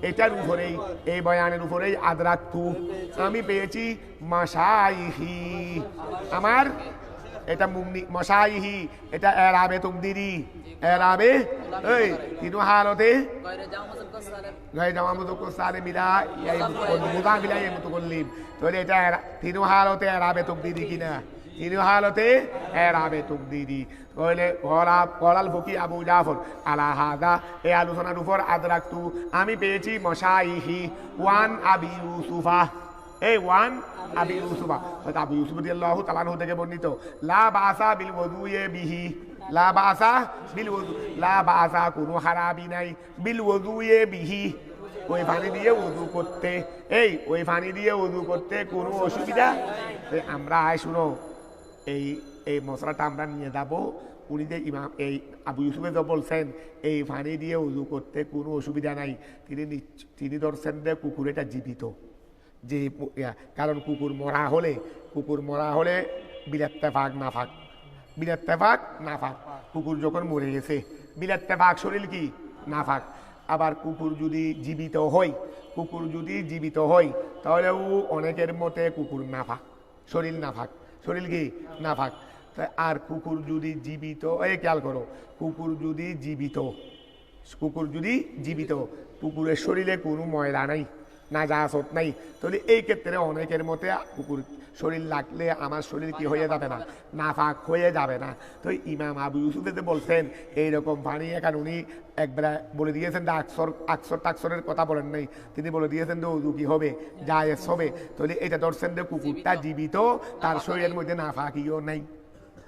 এটার উপরেই, এই বয়ানের উপরেই আদরাকতু, আমি পেয়েছি মশাইহি, আমার এটা মশাইহি, এটা এরাবে তুকদিরি, এরাবে এই তিন হালতে গায়ে জামা মুযাক্কার সালিম মিলা ইয়া মুযাফ ইলাইহি মুতাকাল্লিম, তাহলে এটা তিন হালতে এরাবে তুকদিরি কিনা, তিন হালতে এরাবে তুকদিরি। তাহলে কলাল ফকি আবু জাফর আলা হাযা, এই আলোচনার উপর আদরাকতু, আমি পেয়েছি মশাইহি ওয়ান আবি ইউসুফা, ওয়ান আবি ইউসুফা, আবু ইউসুফ রাদিয়াল্লাহু তাআলা আনহু থেকে বর্ণিত, লা বাসা বিল ওযুয়ে বিহি, লা বাসা কোনো হারাবি নাই, বিল ওযুয়ে বিহি, ওই পানি দিয়ে ওযু করতে, ওই পানি দিয়ে ওযু করতে কোনো অসুবিধা। আমরা শুনো এই মশলাটা আমরা নিয়ে যাবো, উনি যে ইমাম এই আবু ইউসুফে যে বলছেন এই পানি দিয়ে ওযু করতে কোনো অসুবিধা নাই, তিনি ধরছেন যে কুকুর এটা জীবিত, যে কারণ কুকুর মরা হলে বিলাত্তেফাক নাফাক, কুকুর যখন মরে গেছে বিলাত্তেফাক শরীর কি নাফাক, আবার কুকুর যদি জীবিত হয়, কুকুর যদি জীবিত হয় তাহলেও অনেকের মতে কুকুর নাফাক, শরীর নাফাক, শরীর কি নাফাক। আর কুকুর যদি জীবিত, এই খেয়াল করো, কুকুর যদি জীবিত, কুকুর যদি জীবিত, কুকুরের শরীরে কোনো ময়লা নাই, নাজাসত নাই, তাহলে এই ক্ষেত্রে অনেকের মতে কুকুর শরীর লাগলে আমার শরীর কি হয়ে যাবে না, নাফাক হয়ে যাবে না। তো ইমাম আবু ইউসুফে যে বলছেন এইরকম পানি, এখন উনি একবার বলে দিয়েছেন যে আকসর টাকসরের কথা বলেন নাই, তিনি বলে দিয়েছেন যে উজু কি হবে, জায়েজ হবে। তাহলে এটা ধরছেন যে কুকুরটা জীবিত, তার শরীরের মধ্যে নাফাকিও নাই।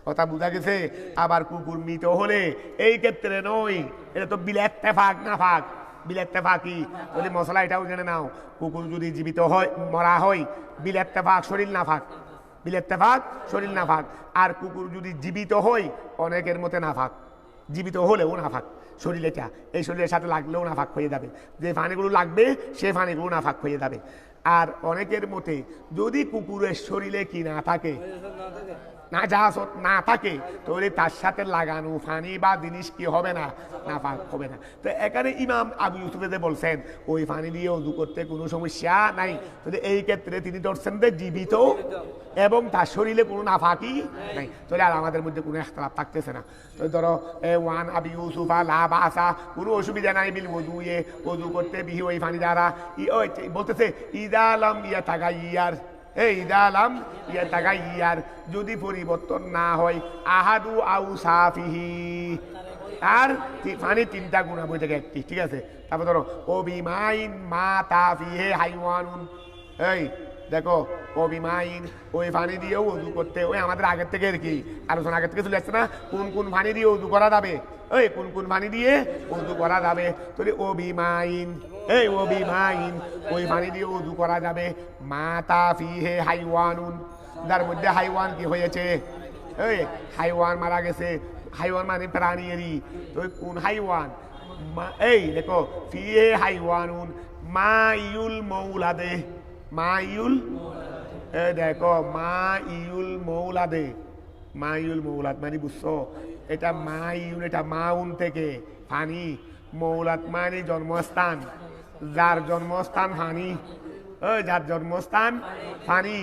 কথা বোঝা গেছে? আবার কুকুর মৃত হলে এই ক্ষেত্রে নয়, এটা তো বিলেত্তেফাক নাফাক, বিলেত্তেফাকি। যদি মশলা এটাও জেনে নাও, কুকুর যদি জীবিত হয়, মরা হয়, বিলেত্তেফাক শরীর নাফাক, বিলেত্তেফাক শরীর নাফাক। আর কুকুর যদি জীবিত হয় অনেকের মতে নাফাক, জীবিত হলেও নাফাক শরীর, এটা এই শরীরের সাথে লাগলেও নাফাক হয়ে যাবে, যে পানিগুলো লাগবে সে পানিগুলো নাফাক হয়ে যাবে। আর অনেকের মতে যদি কুকুরের শরীরে কি না থাকে, নাজাসত না থাকে, তাহলে তার সাথে লাগানো পানি বা জিনিস কি হবে না, নাপাক হবে না। তো এখানে ইমাম আবু ইউসুফে যে বলছেন ওই পানি দিয়ে ওযু করতে কোনো সমস্যা নাই, তাহলে এই ক্ষেত্রে তিনি ধরছেন যে জীবিত এবং তার শরীরে কোনো নাফাকি নাই, তাহলে আর আমাদের মধ্যে কোনো ইখতিলাফ থাকতেছে না। তো ধরো ওয়ান আবি ইউসুফা লা বাসা, কোনো অসুবিধা নাই বিল ওযুয়ে, ওযু করতে বিহি ওই পানি দ্বারা। বলতেছে ইদা লাম ইয়াতাগাইয়ার, এই ইদালাম ইয়া তাগাইয়ার, যদি পরিবর্তন না হয়, আহাদু আউ সাফিহি, আর পানি তিনটা গুণা বই থেকে একটি, ঠিক আছে। তারপর ধরো অবিমাইন মা তাফিহে হাইওয়ানুন, এই দেখো অবিমাইন, ওই পানি দিয়েও ওযু করতে, ওই আমাদের আগের থেকে আর কি আলোচনা আগের থেকে চলে আসছে না, কোন কোন পানি দিয়ে ওযু করা যাবে, ওই কোন কোন পানি দিয়ে ওযু করা যাবে। তাহলে অবিমাইন, এই অবিমাইন ওই পানি দিয়ে ওযু করা যাবে, মাতা ফিহে হাইওয়ানুন, যার মধ্যে হাইওয়ান কি হয়েছে, এই হাইওয়ান মারা গেছে, হাইওয়ান মানে প্রাণীরই, তো কোন হাইওয়ান, এই দেখো ফিহে হাইওয়ানুন মাইউল মৌলাদে, মাইউল, দেখো মাইউল মৌলাদে, মাইউল মৌলাদ মানে বুঝছো, এটা মাইউল, এটা মাউন থেকে পানি, মৌলাদ মানে জন্মস্থান, যার জন্মস্থান পানি, ওই যার জন্মস্থান পানি।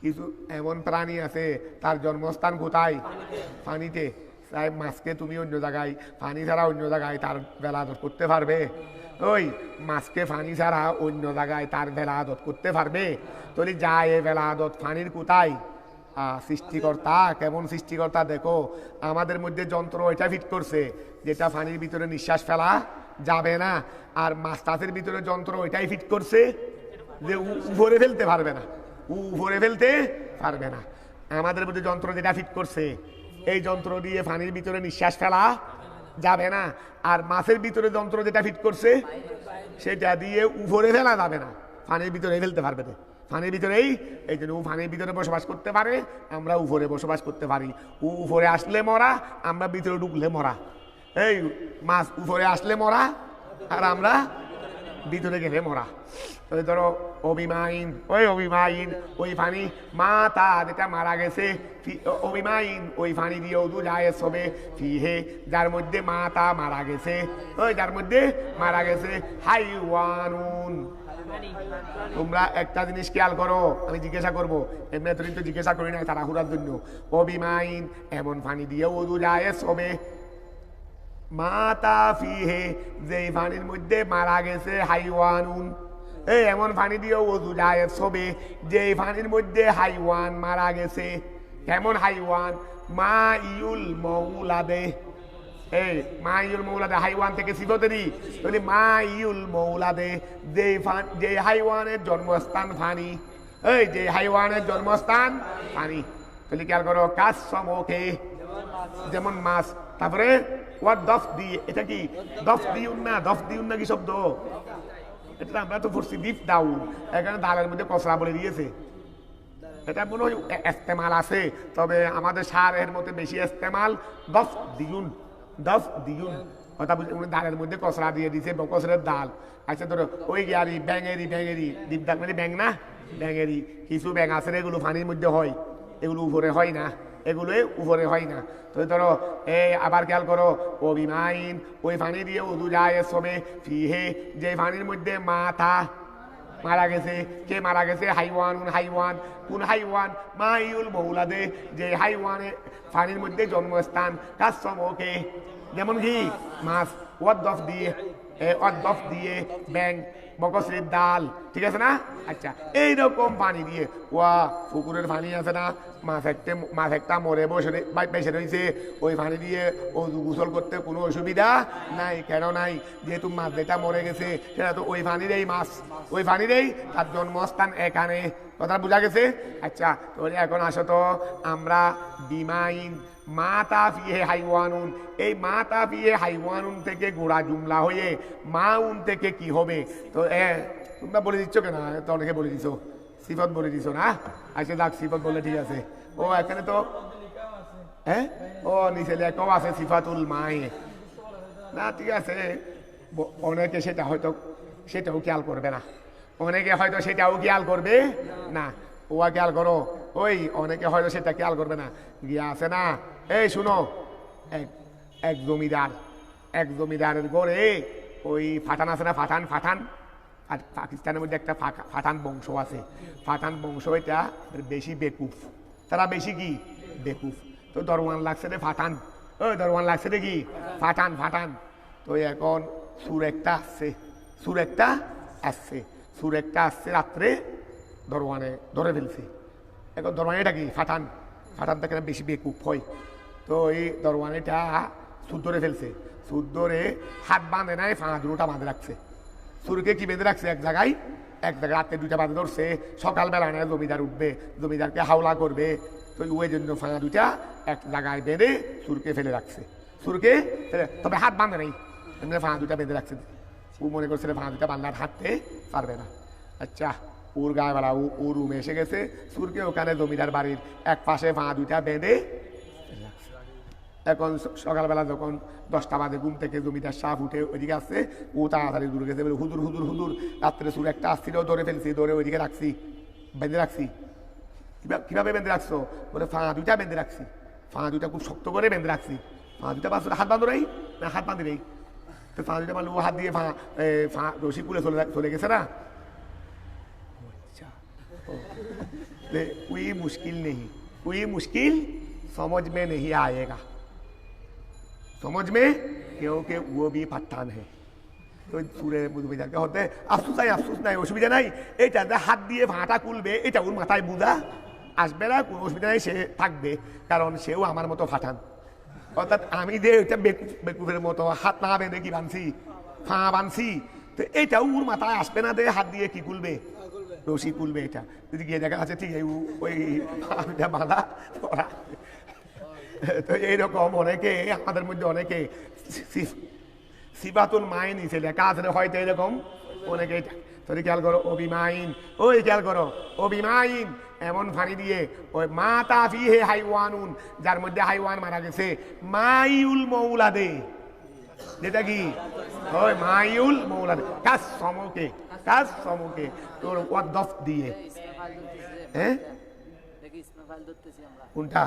কিছু এমন প্রাণী আছে তার জন্মস্থান কোথায়, পানিতে। তাই মাছকে তুমি অন্য জায়গায়, পানি ছাড়া অন্য জায়গায় তার বেলা আদত করতে পারবে? ওই মাছকে পানি ছাড়া অন্য জায়গায় তার বেলা আদত করতে পারবে? তাহলে যায় এ বেলা আদত পানির কোথায়, সৃষ্টিকর্তা। কেমন সৃষ্টিকর্তা দেখো, আমাদের মধ্যে যন্ত্র এটা ফিট করছে যেটা পানির ভিতরে নিঃশ্বাস ফেলা যাবে না, আর মাছ চাষের ভিতরে যন্ত্র এটাই ফিট করছে যে উপরে ফেলতে পারবে না, উপরে ফেলতে পারবে না। আমাদের মধ্যে যন্ত্র যেটা ফিট করছে, এই যন্ত্র দিয়ে পানির ভিতরে নিঃশ্বাস ফেলা যাবে না, আর মাছের ভিতরে যন্ত্র যেটা ফিট করছে সেটা দিয়ে উপরে ফেলা যাবে না, পানির ভিতরে ফেলতে পারবে না। পানির ভিতরেই, এই জন্য ও পানির ভিতরে বসবাস করতে পারে, আমরা উপরে বসবাস করতে পারি। উপরে আসলে মরা, আমরা ভিতরে ঢুকলে মরা। এই মাছ উপরে আসলে মরা, আর আমরা ভিতরে গেলে মরা। ওই ধরো অবিমাইন, ওই অবিমাইন ওই পানি, মা তা যেটা মারা গেছে, অবিমাইন ওই পানি দিয়ে ওযু জায়েজ হবে, ফিহে যার মধ্যে মা তা মারা গেছে, ওই যার মধ্যে মারা গেছে, হাইওয়ানুন। তোমরা একটা জিনিস খেয়াল করো, আমি জিজ্ঞাসা করবো, এমনি এতদিন তো জিজ্ঞাসা করি না তাড়াহুড়ার জন্য। অবিমাইন এমন পানি দিয়ে ওযু জায়েজ হবে, মাতা ফিহে যে পানির মধ্যে মারা গেছে, হাইওয়ানুন এই এমন পানি দিয়ে ওযু জায়েজ হবে যে পানির মধ্যে হাইওয়ান মারা গেছে। কেমন হাইওয়ান, মাইউল মৌলাদে, এই মাইউল মৌলাদে হাইওয়ান থেকে সিফতেরই, তাহলে মাইউল মৌলাদে যে হাইওয়ানের জন্মস্থান পানি, এই যে হাইওয়ানের জন্মস্থান পানি। তাহলে খেয়াল করো, কাজ সমকে যেমন মাছ। তারপরে ওয়াট দফ দিয়ে, এটা কি দফ দিউন না, দফ দিউন না কি শব্দ, এটা আমরা তো পড়ছি দিফ দাউন, এখানে দালের মধ্যে কসরা বলে দিয়েছে। এটা মনে হয় ইস্তেমাল আছে, তবে আমাদের সারের মধ্যে বেশি ইস্তেমাল দফ দিউন, দফ দিউন। কথা বুঝে দালের মধ্যে কসরা দিয়ে দিয়েছে, কসরের দাল। আচ্ছা ধরো ওই গিয়ারি ব্যাঙেরি, ব্যাঙেরি দীপ দাল মানে ব্যাং না, ব্যাঙেরি কিছু ব্যাং আছে এগুলো পানির মধ্যে হয়, এগুলো উপরে হয় না, এগুলো উপরে হয় না। তো ধরো এই আবার খেয়াল করো অবিমাইন, ওই পানি দিয়ে উদু যায় সবে ফিহে, যে পানির মধ্যে মাথা মারা গেছে। কে মারা গেছে? হাইওয়ান। হাইওয়ান কোন হাইওয়ান? মাইউল মৌলাদে, যে হাইওয়ানে পানির মধ্যে জন্মস্থান। কাজ সমকে যেমন কি মাছ, ওয়াদ্দফ দিয়ে অদ্দফ দিয়ে ব্যাং, মকসির ডাল, ঠিক আছে না? আচ্ছা এইরকম পানি দিয়ে ওয়া পুকুরের পানি আছে না, মাছ একটা মরে বসে বেসে রয়েছে, ওই পানি দিয়ে ও গোসল করতে কোনো অসুবিধা নাই। কেন নাই? যেহেতু মাছ যেটা মরে গেছে সেটা তো ওই পানিরই মাছ, ওই পানিরই তার জন্মস্থান এখানে। কথা বোঝা গেছে? আচ্ছা তো এখন আসো তো আমরা বিমাইন মাতা ফিহে হাইওয়ানুন, এই মাতা ফিহে হাইওয়ানুন থেকে গোড়া জুমলা হয়ে মাউন থেকে কি হবে? তো তোমরা বলে দিচ্ছ কেন? তো অনেকে বলে দিছো, সিফত বলে দিছো না? আচ্ছা যাক, সিফত বলে ঠিক আছে। ও এখানে তো ও নিচে লেখাও আছে সিফাতুল মায়ে না, ঠিক আছে। অনেকে সেটা হয়তো সেটাও খেয়াল করবে না, অনেকে হয়তো সেটাও খেয়াল করবে না। ও খেয়াল করো, ওই অনেকে হয়তো সেটা খেয়াল করবে না। গিয়ে আছে না, এই শুনো, এক জমিদারের ঘরে ওই ফাটান আছে না, ফাটান আর পাকিস্তানের মধ্যে একটা ফাটান বংশ আছে। ফাটান বংশ এটা বেশি বেকুফ, তারা বেশি কি বেকুফ। তো দরওয়ান লাগছে রে ফাটান, ওই দরওয়ান লাগছে রে কি ফাটান। তো এখন সুর একটা আসছে রাত্রে, দরওয়ানে ধরে ফেলছে। এখন দরওয়ান এটা কি ফাটান থেকে বেশি বেকুফ হয়। তো এই দরওয়ান এটা সুদ ধরে ফেলছে, সুদ ধরে হাত বাঁধে নাই, দুটা বাঁধে রাখছে। সুরকে কি বেঁধে রাখছে? এক জায়গায় রাতে দুইটা বাঁধে ধরছে। সকালবেলা নেয় জমিদার উঠবে, জমিদারকে হাওলা করবে, তো ওই জন্য দুইটা এক জায়গায় বেঁধে সুরকে ফেলে রাখছে। সুরকে তবে হাত বাঁধে নাই, এমনি দুইটা বেঁধে রাখছে। ও মনে করছে দুইটা বাঁধলে হাঁটতে পারবে না। আচ্ছা ওর গায়েবেলা ও রুমে এসে গেছে, সুরকে ওখানে জমিদার বাড়ির এক পাশে দুইটা বেঁধে। এখন সকালবেলা যখন 10টা বাজে ঘুম থেকে জমিদার সাপ উঠে ওইদিকে আসছে, ও তাড়াতাড়ি দূরে গেছে, বলে হুদুর রাত্রে সুর একটা আসছিল, ধরে ফেলছি, ধরে ওইদিকে বেঁধে রাখছি। কিভাবে বেঁধে রাখছো? বলে দুইটা বেঁধে রাখছি, দুইটা খুব শক্ত করে বেঁধে রাখছি। দুইটা হাত বাঁধো নাই না, হাত বাঁধি নেই। তো দুইটা মানে ও হাত দিয়ে রশি পুলে চলে গেছে না। कोई मुश्किल नहीं, कोई मुश्किल समझ में नहीं आएगा, समझ में, क्योंकि वो भी पठान है। তো সুরে বুঝবে হতে আফসুস নাই, অসুবিধা নাই। এইটা হাত দিয়ে ভাঁটা খুলবে, এটা ওর মাথায় বুঝা আসবে না, কোনো অসুবিধা নেই, সে থাকবে, কারণ সেও আমার মতো ফাটান। অর্থাৎ আমি যে ওইটা বেকুফের মতো হাত না বেঁধে কি বানছি, তো এইটাও ওর মাথায় আসবে না, হাত দিয়ে কি খুলবে, রশি খুলবে। এটা যদি গিয়ে দেখা আছে ঠিক ওই বাঁধা। তো এইরকম অনেকে আমাদের মধ্যে অনেকে সিফাতুল মাইন নিচে লেখা আছে হয়তো এরকম অনেকে। তাহলে খেয়াল করো অবিমাইন, ওই খেয়াল করো অবিমাইন এমন ফানি দিয়ে ওই মাতা ফিহে হাইওয়ানুন, যার মধ্যে হাইওয়ান মারা গেছে, মাইউল মৌলাদে, যেটা কি ওই মাইউল মৌলাদে, কাজ সমকে তোর ওয়াদ্দফ দিয়ে। হ্যাঁ কোনটা?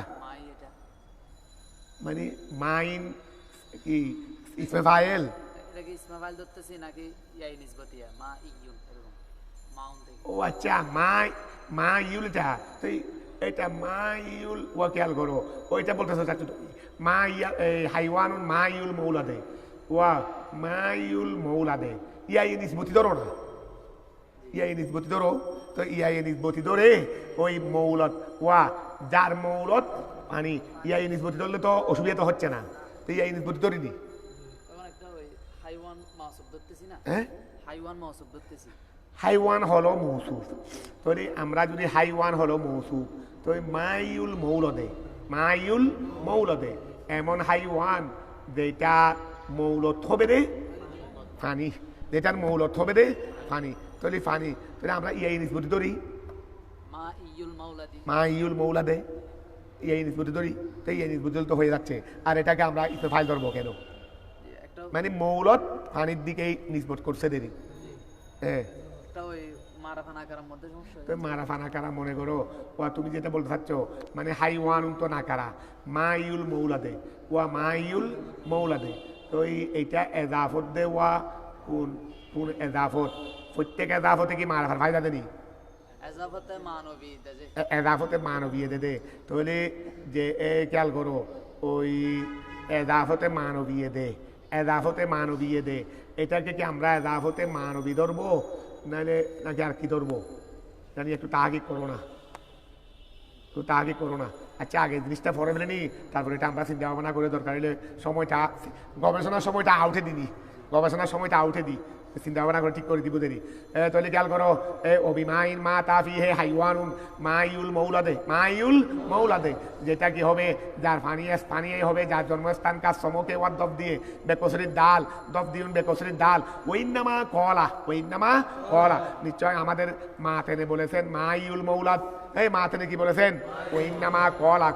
মানে মাইন কি ইসমে ফাইল? ও আচ্ছা, মাইউলটা তো এটা মাইউল, ও খেয়াল করো ওইটা বলতেছে হাইওয়ানুন মাইউল মৌলাদে, ওয়া মাইউল মৌলাদে, ইয়া নিসবতি ধরো না, ইয়া নিসবতি ধরো। তো ইয়া নিসবতি ধরে ওই মৌলত ওয়া যার মৌলত মানে ইয়া নিসবতি ধরলে তো অসুবিধা তো হচ্ছে না, তো ইয়া নিসবতি ধরিনি। হাইওয়ান হলো মৌসুফ, তো আমরা যদি হাইওয়ান হলো মৌসুফ, তো মাইউল মৌলদে এমন হাইওয়ান যেটা মৌলত হবে রে ফানি, যেটার মৌলত হবে রে ফানি, তাহলে ফানি, তাহলে আমরা ইয়া নিসবতি ধরি মাইউল মৌলাদে, ইয়া নিসবতি ধরি, তো ইয়া নিসবতি তো হয়ে যাচ্ছে। আর এটাকে আমরা ইস্তেফাইল ধরবো কেন? মানে মৌলত পানির দিকেই নিসবত করছে দেরি। মারাফানা করার মধ্যে সমস্যা তো মারাফা নাকারা মনে করো ওয়া তুমি যেটা বলতে চাচ্ছ মানে হাইওয়ান তো নাকারা মাইউল মৌলাদে ওয়া মাইউল মৌলাদে তো এইটা এজাফত দে ওয়া কোন কোন এজাফত প্রত্যেক এজাফতে কি মারাফার ফায়দা দেনি এজাফতে মানবী দেজে এজাফতে মানবীয় দে তাহলে যে খেয়াল করো ওই এজাফতে মানবীয় দে এজাফতে মানবীয় দে এটাকে কি আমরা এজাফতে মানবী ধরবো নাহলে নাকি আর কি ধরবো জানি একটু তাহাকিক করো না একটু তাহাকিক করো না আচ্ছা আগে জিনিসটা পরে ফেলে নি তারপরে এটা আমরা চিন্তা ভাবনা করে দরকার হলে সময়টা গবেষণার সময়টা আউটে দিনি গবেষণার সময়টা আউটে দিই চিন্তা ভাবনা করে ঠিক করে দিব দেরি তাহলে খেয়াল করো অবিমাইন মা তাফি হে হাইওয়ানুন মাইউল মৌলাদে যেটা কি হবে যার পানি হবে যার জন্মস্থান কাজ সমকে ওয়ার দব দিয়ে বেকসরির ডাল দব দিউন বেকসরির ডাল ওইনামা কলা নিশ্চয় আমাদের মা তেনে বলেছেন মাইউল মৌলাদ এই মা তেনে কি বলেছেন ওইনামা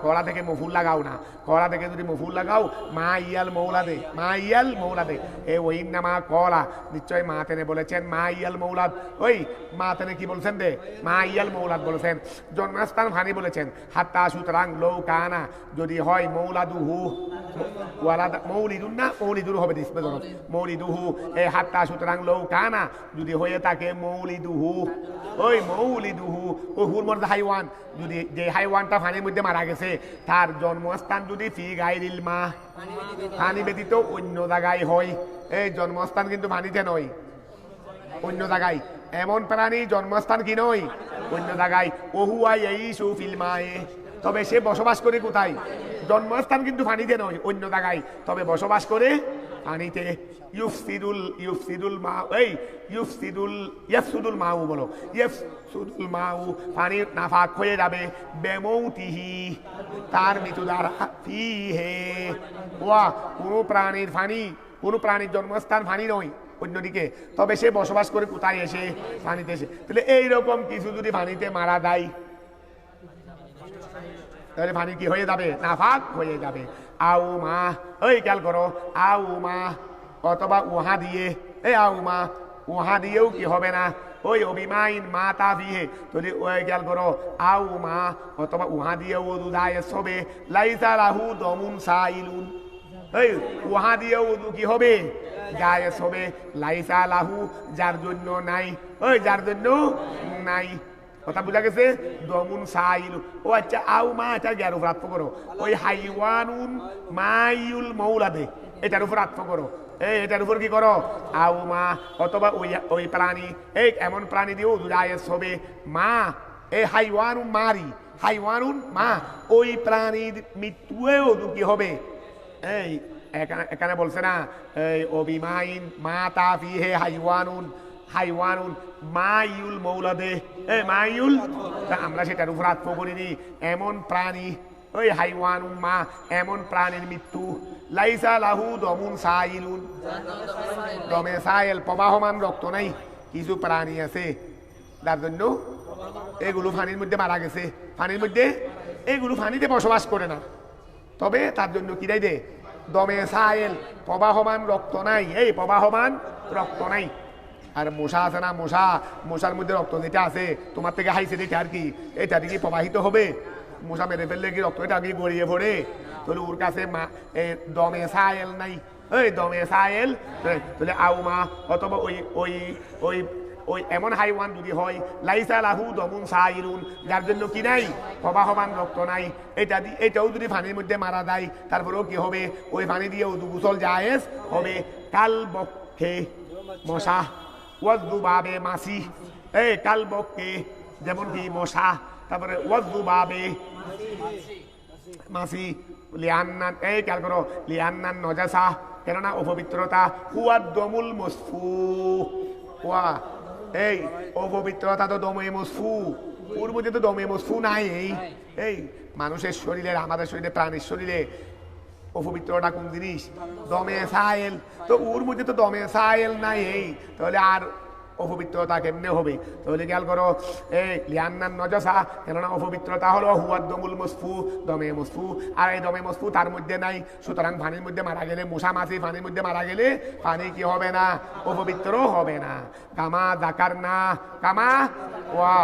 কলা থেকে মফুল লাগাও না কলা থেকে যদি মফুল লাগাও মা ইয়াল মৌলাদে এই ওইনামা কলা নিশ্চয় মা তেনে বলেছেন মা ইয়াল মৌলাদ ওই মা তেনে কি বলছেন রে মা ইয়াল মৌলাদ বলেছেন জন্মস্থান ফানি বলেছেন হাত্তা সুতরাং লৌ কানা যদি হয় মৌলাদুহু ওয়ালাদা মৌলিদুন না মৌলিদুর হবে মৌলিদুহু এই হাত্তা সুতরাং লৌ কানা যদি হয়ে থাকে মৌলিদুহু ওই মৌলিদুহু ও হুর মর্দা হাইওয়ান যদি যে হাইওয়ানটা ফানির মধ্যে মারা গেছে তার জন্মস্থান যদি ফি গাইরিল মা পানি ব্যতীত অন্য জায়গায় হয় এই জন্মস্থান কিন্তু পানিতে নয় অন্য জায়গায় এমন প্রাণী জন্মস্থান কি নয় অন্য জায়গায় ওহুয়াই এই সুফিল মায়ে তবে সে বসবাস করে কোথায় জন্মস্থান কিন্তু পানিতে নয় অন্য জায়গায় তবে বসবাস করে পানিতে ইফসুদুল মাউ বলো ইফসুদুল মাউ পানি নাফাক হয়ে যাবে বেমৌতিহি তার মৃত্যু দ্বারা ফিহে ওয়া কোনো প্রাণীর জন্মস্থান পানি নয় অন্যদিকে তবে সে বসবাস করে কোথায় এসে পানিতে এসে তাহলে এইরকম কিছু যদি পানিতে মারা যায় তাহলে পানি কি হয়ে যাবে নাফাক হয়ে যাবে আউ মা ওই খেয়াল করো আউ মা অথবা উহা দিয়ে উহা দিয়েও কি হবে না ওই অভিমাইন মা তা বিহে যদি ওই খেয়াল করো আউ মা অথবা উহা দিয়েও দুদায়েস হবে লাইসা লাহু দমুন সাইলুন এই উহা দিয়েও কি হবে জায়েজ হবে লাইসা লাহু যার জন্য নাই ওই যার জন্য নাই কথা বুঝা গেছে দমুন সাইল ও আচ্ছা আউ মা এটা যার উপর আত্ম করো ওই হাইওয়ানুন মাইউল মৌলাদে এটার উপর আত্ম করো এটার উপর কি করো আউ মা অথবা ওই প্রাণী এই এমন প্রাণী দিয়েও জায়েজ হবে মা এই হাইওয়ানুন মা ওই প্রাণীর মৃত্যুয়েও কি হবে এই এখানে বলছে না এই অবিমাইন মা তাফি হে হাইওয়ানুন মাইউল মৌলাদে এই মাইউল আমরা সেটার উপর আত্ম করিনি এমন প্রাণী ওই হাইওয়ানুন মা এমন প্রাণীর মৃত্যু লাইসা লাহু দমুন সাইলুন দমে সাইল প্রবাহমান রক্ত নাই কিছু প্রাণী আছে তার জন্য এগুলো পানির মধ্যে মারা গেছে পানির মধ্যে এগুলো পানিতে বসবাস করে না তবে তার জন্য কি দেয় দে দমে সাইল প্রবাহমান রক্ত নাই এই প্রবাহমান রক্ত নাই আর মশা আছে না মশার মধ্যে রক্ত যেটা আছে তোমার থেকে হাইছে যেটা আর কি এটা কি প্রবাহিত হবে মশা মেরে ফেললে কি রক্ত এটা কি গড়িয়ে পড়ে তাহলে ওর কাছে দমে সাইল নাই এই দমে সাইল তাহলে আউ মা অথবা ওই এমন হাইওয়ান যদি হয় লাইসা লাহু দমুন সাইলুন যার জন্য কি নাই প্রবাহমান রক্ত নাই এটাও যদি পানির মধ্যে মারা যায় তারপরেও কি হবে ওই পানি দিয়ে গোসল জায়েজ হবে কাল বক্ষে মশা ওয়াজদুবাবে মাসি এই কাল বক্ষে যেমন কি মশা তারপরে ওয়াজদুবাবে মাসি লিয়ান্নান এই খেয়াল করো লিয়ান্নান নজাসা কেননা অপবিত্রতা হুয়া দমুল মসফু ওয়া এই অপবিত্রতা তো দমে মসফু ওর মধ্যে তো দমে মসফু নাই এই মানুষের শরীরে আমাদের শরীরে প্রাণীর শরীরে অপবিত্রতা কোন জিনিস দমে সাইল তো ওর মধ্যে তো দমে সাইল নাই তাহলে আর অপবিত্রতা কেমনে হবে? তাহলে খেয়াল করো, এই লিয়ান্নান নজসা, কেননা অপবিত্রতা হলো হুয়াদ্দমুল মসফু, দমে মসফু, আর এই দমে মসফু তার মধ্যে নাই। সুতরাং পানির মধ্যে মারা গেলে, মশা মাছি পানির মধ্যে মারা গেলে পানি কি হবে না? অপবিত্র হবে না। কামা জাকার না, কামা ওয়া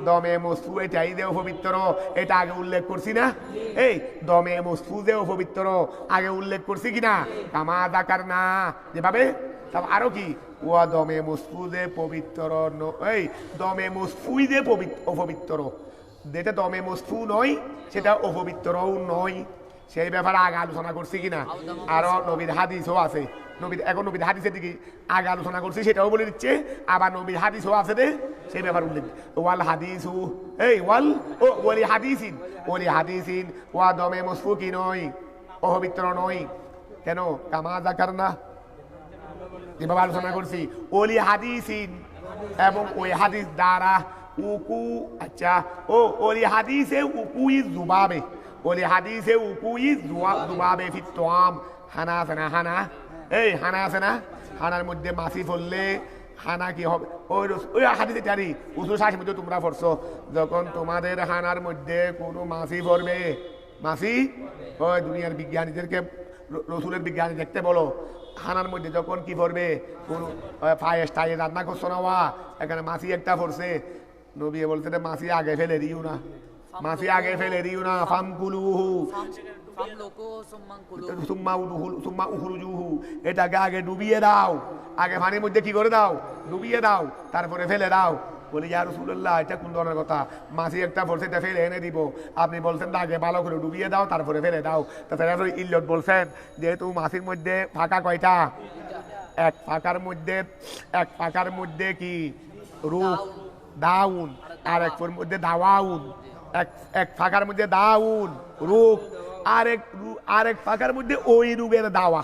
দমে মসফু, এটাই যে অপবিত্র, এটা আগে উল্লেখ করছি না? এই দমে মসফু যে অপবিত্র আগে উল্লেখ করছি কিনা? কামা জাকার না, যেভাবে আরো কি ওয়া দমে মসফুদে পবিত্র, এই দমে মসফুই যে অপবিত্র, যেটা দমে মসফু নয় সেটা অপবিত্রও নয়। সেই ব্যাপারে আগে আলোচনা করছি কিনা? আরো নবীর হাদিসও আছে, এখন নবীর হাদিসের দিকে আগে আলোচনা করছি, সেটাও বলে দিচ্ছে। আবার নবীর হাদিসও আছে রে, সেই ব্যাপার উল্লেখ। ওয়াল হাদিসু, এই ওয়াল ও ওলি হাদিসিন, ওলি হাদিসিন ওয়া দমে মসফু কি নয়? অপবিত্র নয়। কেন? কামা জাকার না, যেভাবে আলোচনা করছি, ওলি হাদিসিন, এবং ওই হাদিস দ্বারা উকু, আচ্ছা ও ওলি হাদিসে উকুই জুবাবে, ওলি হাদিসে উকুই জুবাবে ফিত্তাম, হানা আছে না? হানা, এই হানা আছে না? হানার মধ্যে মাছি পড়লে হানা কি হবে? ওই হাদিসে জানি উসুল শাসের মধ্যে তোমরা পড়ছো, যখন তোমাদের হানার মধ্যে কোনো মাছি পড়বে, মাছি, ওই দুনিয়ার বিজ্ঞানীদেরকে, রসুলের বিজ্ঞানী দেখতে বলো, খানার মধ্যে যখন কি পড়বে, কোন ফায়েস টাইয়ে রান্না করছো না, এখানে মাছি একটা পড়ছে, নবী বলছে মাছি আগে ফেলে দিও না, মাছি আগে ফেলে দিও না, ফামকুলুহু সুম্মা উখরুজুহু, এটাকে আগে ডুবিয়ে দাও, আগে পানির মধ্যে কি করে দাও? ডুবিয়ে দাও, তারপরে ফেলে দাও। বলি ইয়া রাসূলুল্লাহ, এটা কোন ধরনের কথা? মাছি একটা পড়ছে, এটা ফেলে এনে দিব, আপনি বলছেন আগে ভালো করে ডুবিয়ে দাও তারপরে ফেলে দাও। তাছাড়া ইল্লত বলছেন, যেহেতু মাছির মধ্যে ফাঁকা কয়টা? এক ফাঁকার মধ্যে কি রূপ দাউন, আর এক মধ্যে দাওয়াউন, এক ফাঁকার মধ্যে দাউন রূপ, আরেক ফাঁকার মধ্যে ওই রূপের দাওয়া।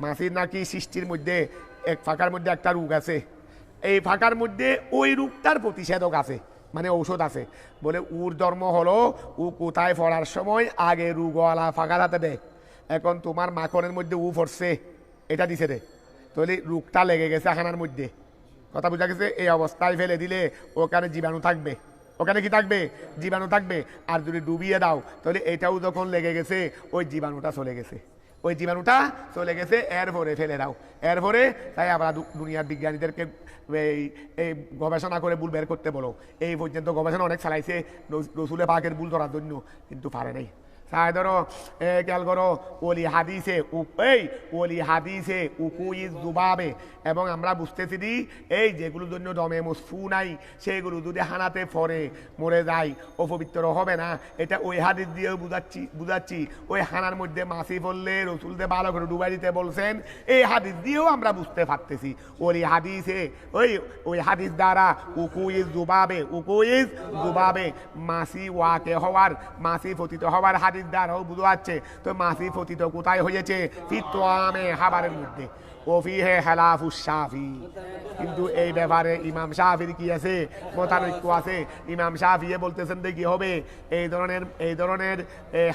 মাছির নাকি সৃষ্টির মধ্যে এক ফাঁকার মধ্যে একটা রোগ আছে, এই ফাঁকার মধ্যে ওই রোগটার প্রতিষেধক আছে, মানে ঔষধ আছে। বলে উর ধর্ম হলো, ও কোথায় পড়ার সময় আগে রোগওয়ালা ফাঁকার হাতে দেয়। এখন তোমার মাখনের মধ্যে উ পড়ছে, এটা দিছে রে, তাহলে রোগটা লেগে গেছে খানার মধ্যে, কথা বোঝা গেছে? এই অবস্থায় ফেলে দিলে ওখানে জীবাণু থাকবে, ওখানে কি থাকবে? জীবাণু থাকবে। আর যদি ডুবিয়ে দাও তাহলে এটাও যখন লেগে গেছে, ওই জীবাণুটা চলে গেছে, ওই জীবাণুটা চলে গেছে, এরপরে ফেলে দাও। এরপরে তাই আমরা দুনিয়ার বিজ্ঞানীদেরকে এই গবেষণা করে ভুল বের করতে বলো। এই পর্যন্ত গবেষণা অনেক চালাইছে রসুলে পাকের ভুল ধরার জন্য, কিন্তু পারে নাই। সায় ধরো, খেয়াল করো, ওলি হাদিসে ওলি হাদিসে উকুই জুবাবে, এবং আমরা বুঝতেছি দি এই যেগুলোর জন্য দমে মসফু নাই, সেইগুলো যদি হানাতে পরে মরে যায় অপবিত্র হবে না। এটা ওই হাদিস দিয়েও বুঝাচ্ছি। ওই হানার মধ্যে মাছি পড়লে রসুলতে ভালো করে ডুবাই দিতে বলছেন, এই হাদিস দিয়েও আমরা বুঝতে পারতেছি। ওলি হাদিসে ওই হাদিস দ্বারা উকুইজ জুবাবে মাছি ওয়াকে হওয়ার, মাছি পতিত হওয়ার হাদিস দ্বারাও বুঝা যাচ্ছে। তো মাছি পতিত কোথায় হয়েছে? ফিত্তামে, খাবারের মধ্যে। ওফিহে হালাফুস শাফি, কিন্তু এই ব্যাপারে ইমাম শাফির কি আছে? মতানৈক্য আছে। ইমাম শাফি বলতেছেন যে কি হবে, এই ধরনের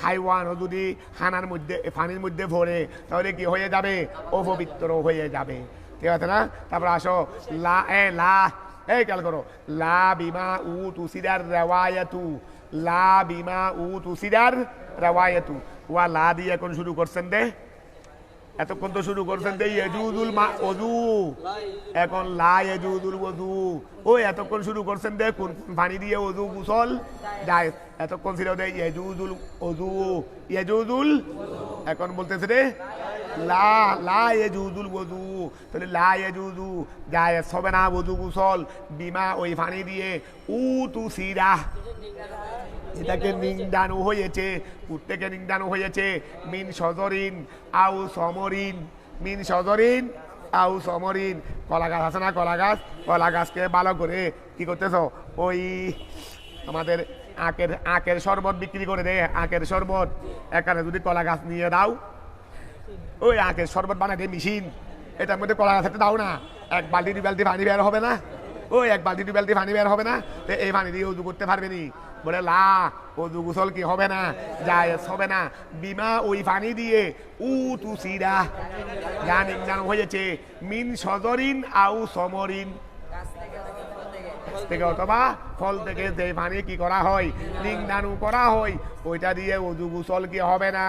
হাইওয়ানও যদি খানার মধ্যে পানির মধ্যে ভরে তাহলে কি হয়ে যাবে? অপবিত্র হয়ে যাবে, ঠিক আছে না? তারপর আসো খেয়াল করো, লা বিমা উ তুসিদার রেওয়ায়াতু, লা বিমা উ তুসিদার রেওয়ায়াতু, ওয়া লা দিয়ে এখন শুরু করছেন দে, এতক্ষণ তো শুরু করছেন যে ইয়াজুজুল মা ওযু, এখন লা ইয়াজুজুল ওযু। ওই এতক্ষণ শুরু করছেন দে কোন পানি দিয়ে ওযু গোসল যায়, এতক্ষণ ছিল দে ইয়াজুজুল ওযু, ইয়াজুজুল, এখন বলতেছে রে লা ইয়াজুজুল ওযু, তাহলে লা ইয়াজুজু যায় হবে না ওযু গোসল, বিমা ওই পানি দিয়ে উতুসিরা, এটাকে নিন্দানো হয়েছে, প্রত্যেকে নিন্দানো হয়েছে। মিন সজরিন আউ সমরিন, মিন সজরিন আউ সমরিন, কলা গাছ আছে না, কলা গাছকে ভালো করে কি করতেছ, ওই আমাদের আখের শরবত বিক্রি করে দে, আখের শরবত, এখানে যদি কলা গাছ নিয়ে দাও, ওই আখের শরবত বানাতে মেশিন, এটার মধ্যে কলা গাছ দাও না, এক বালতি 2 বালতি পানি বের হবে না, ওই এক বালতি 2 বালতি পানি বের হবে না, তো এই পানি দিয়ে উজু করতে পারবে নি? বলে লা ওযু গোসল কি হবে না, জায়েজ হবে না। বিমা ওই পানি দিয়ে উতুসিরা, জানো হয়েছে, মিন সজরিন আউ সমরিন, থেকে অথবা ফল থেকে যে পানি কি করা হয় লিঙ্গাণু করা হয় ওইটা দিয়ে ওযু গোসল কি হবে না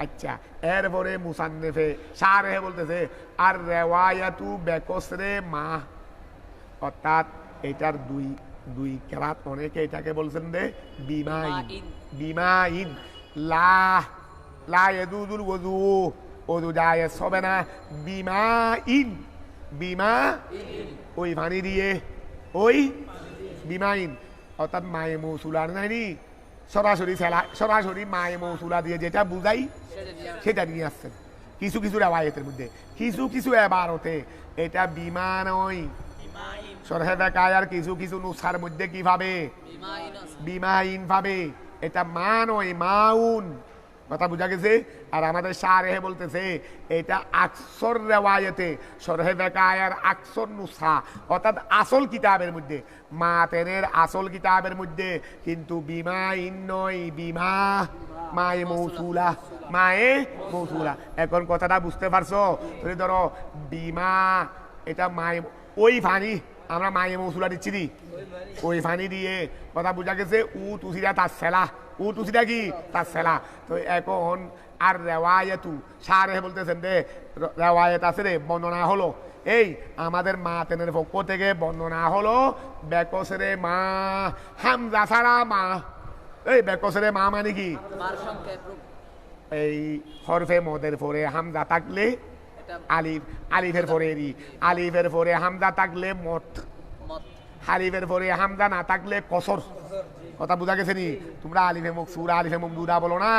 আচ্ছা এরপরে মুসান্নিফে শারহে বলতেছে আর রেওয়ায়াতু বেকসরে মা অর্থাৎ এটার দুই কেরাত অনেকে এটাকে বলছেন যে বিমাইন বিমাইন লা লা ইয়াজুজুল ওযু ওযু জায়েজ হবে না বিমাইন বিমা ওই পানি দিয়ে ওই বিমাইন অর্থাৎ মায়ে মৌসুলার নাইনি সরাসরি মায়ে মৌসুলা দিয়ে যেটা বুঝাই সেটা নিয়ে আসছেন কিছু কিছু রেওয়ায়েতের মধ্যে কিছু কিছু এবারতে এটা বিমা নয় সরহে বেকায়ার কিছু কিছু নুসখার মধ্যে কি ভাবে বিমাইন ভাবে এটা মা নয় মাউন কথা বুঝা গেছে আর আমাদের শারহে বলতেছে এটা আকসর রেওয়ায়েতে সরহে বেকায়ার আকসর নুসখা অর্থাৎ আসল কিতাবের মধ্যে মাতেনের আসল কিতাবের মধ্যে কিন্তু বিমাইন নয় বিমা মায়ে মৌসুলা মায়ে মৌসুলা এখন কথাটা বুঝতে পারছো তুমি ধরো বিমা এটা মায়ে ওই পানি আমরা মায়ে মৌসুলা দিচ্ছি দি ওই পানি দিয়ে কথা বুঝা গেছে উ তুসিরা তার সেলা উ তুসিরা কি তার সেলা তো এখন আর রেওয়ায়েতু শারহে বলতেছেন রে রেওয়ায়েত আছে রে বর্ণনা হলো এই আমাদের মাতেনের পক্ষ থেকে বর্ণনা হলো বেকসরে মা হামজা ছাড়া মা এই বেকসরে মা মানে কি এই হরফে মদের পরে হামজা থাকলে আলিফ আলিফের পরে আলিফের পরে হামজা থাকলে মত আলিফের পরে হামজা না থাকলে কসর কথা বুঝা গেছে নি তোমরা আলিফে মকসুরা আলিফে মমদুদা বলো না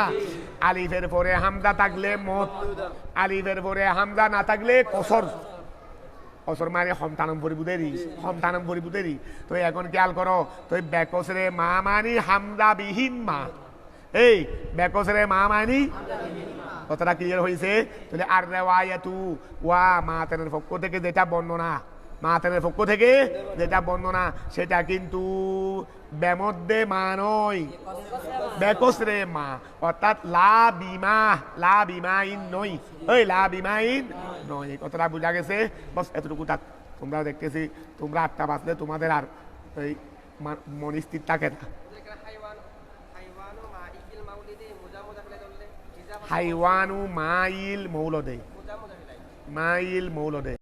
আলিফের পরে হামজা থাকলে মত আলিফের পরে হামজা না থাকলে কসর কসর মানে সন্তানম পরিবুদেরই সন্তানম পরিবুদেরই তো এখন খেয়াল করো তো বেকসরে মা মানি হামজা বিহীন মা এই বেকসরে মা মানি কথাটা ক্লিয়ার হয়েছে তাহলে আর রেওয়ায়াতু ওয়া মাতেনের পক্ষ থেকে যেটা বর্ণনা মাতেনের পক্ষ থেকে যেটা বর্ণনা সেটা কিন্তু বেমধ্যে মা নয় বেকসরে মা অর্থাৎ লা বিমাইন নয় ওই লা বিমাইন নয় এই কথাটা বোঝা গেছে বস এতটুকু থাক তোমরা দেখতেছি তোমরা 8টা বাজলে তোমাদের আর এই মনস্থির থাকে না হাইওয়ানু মাইল মৌলদে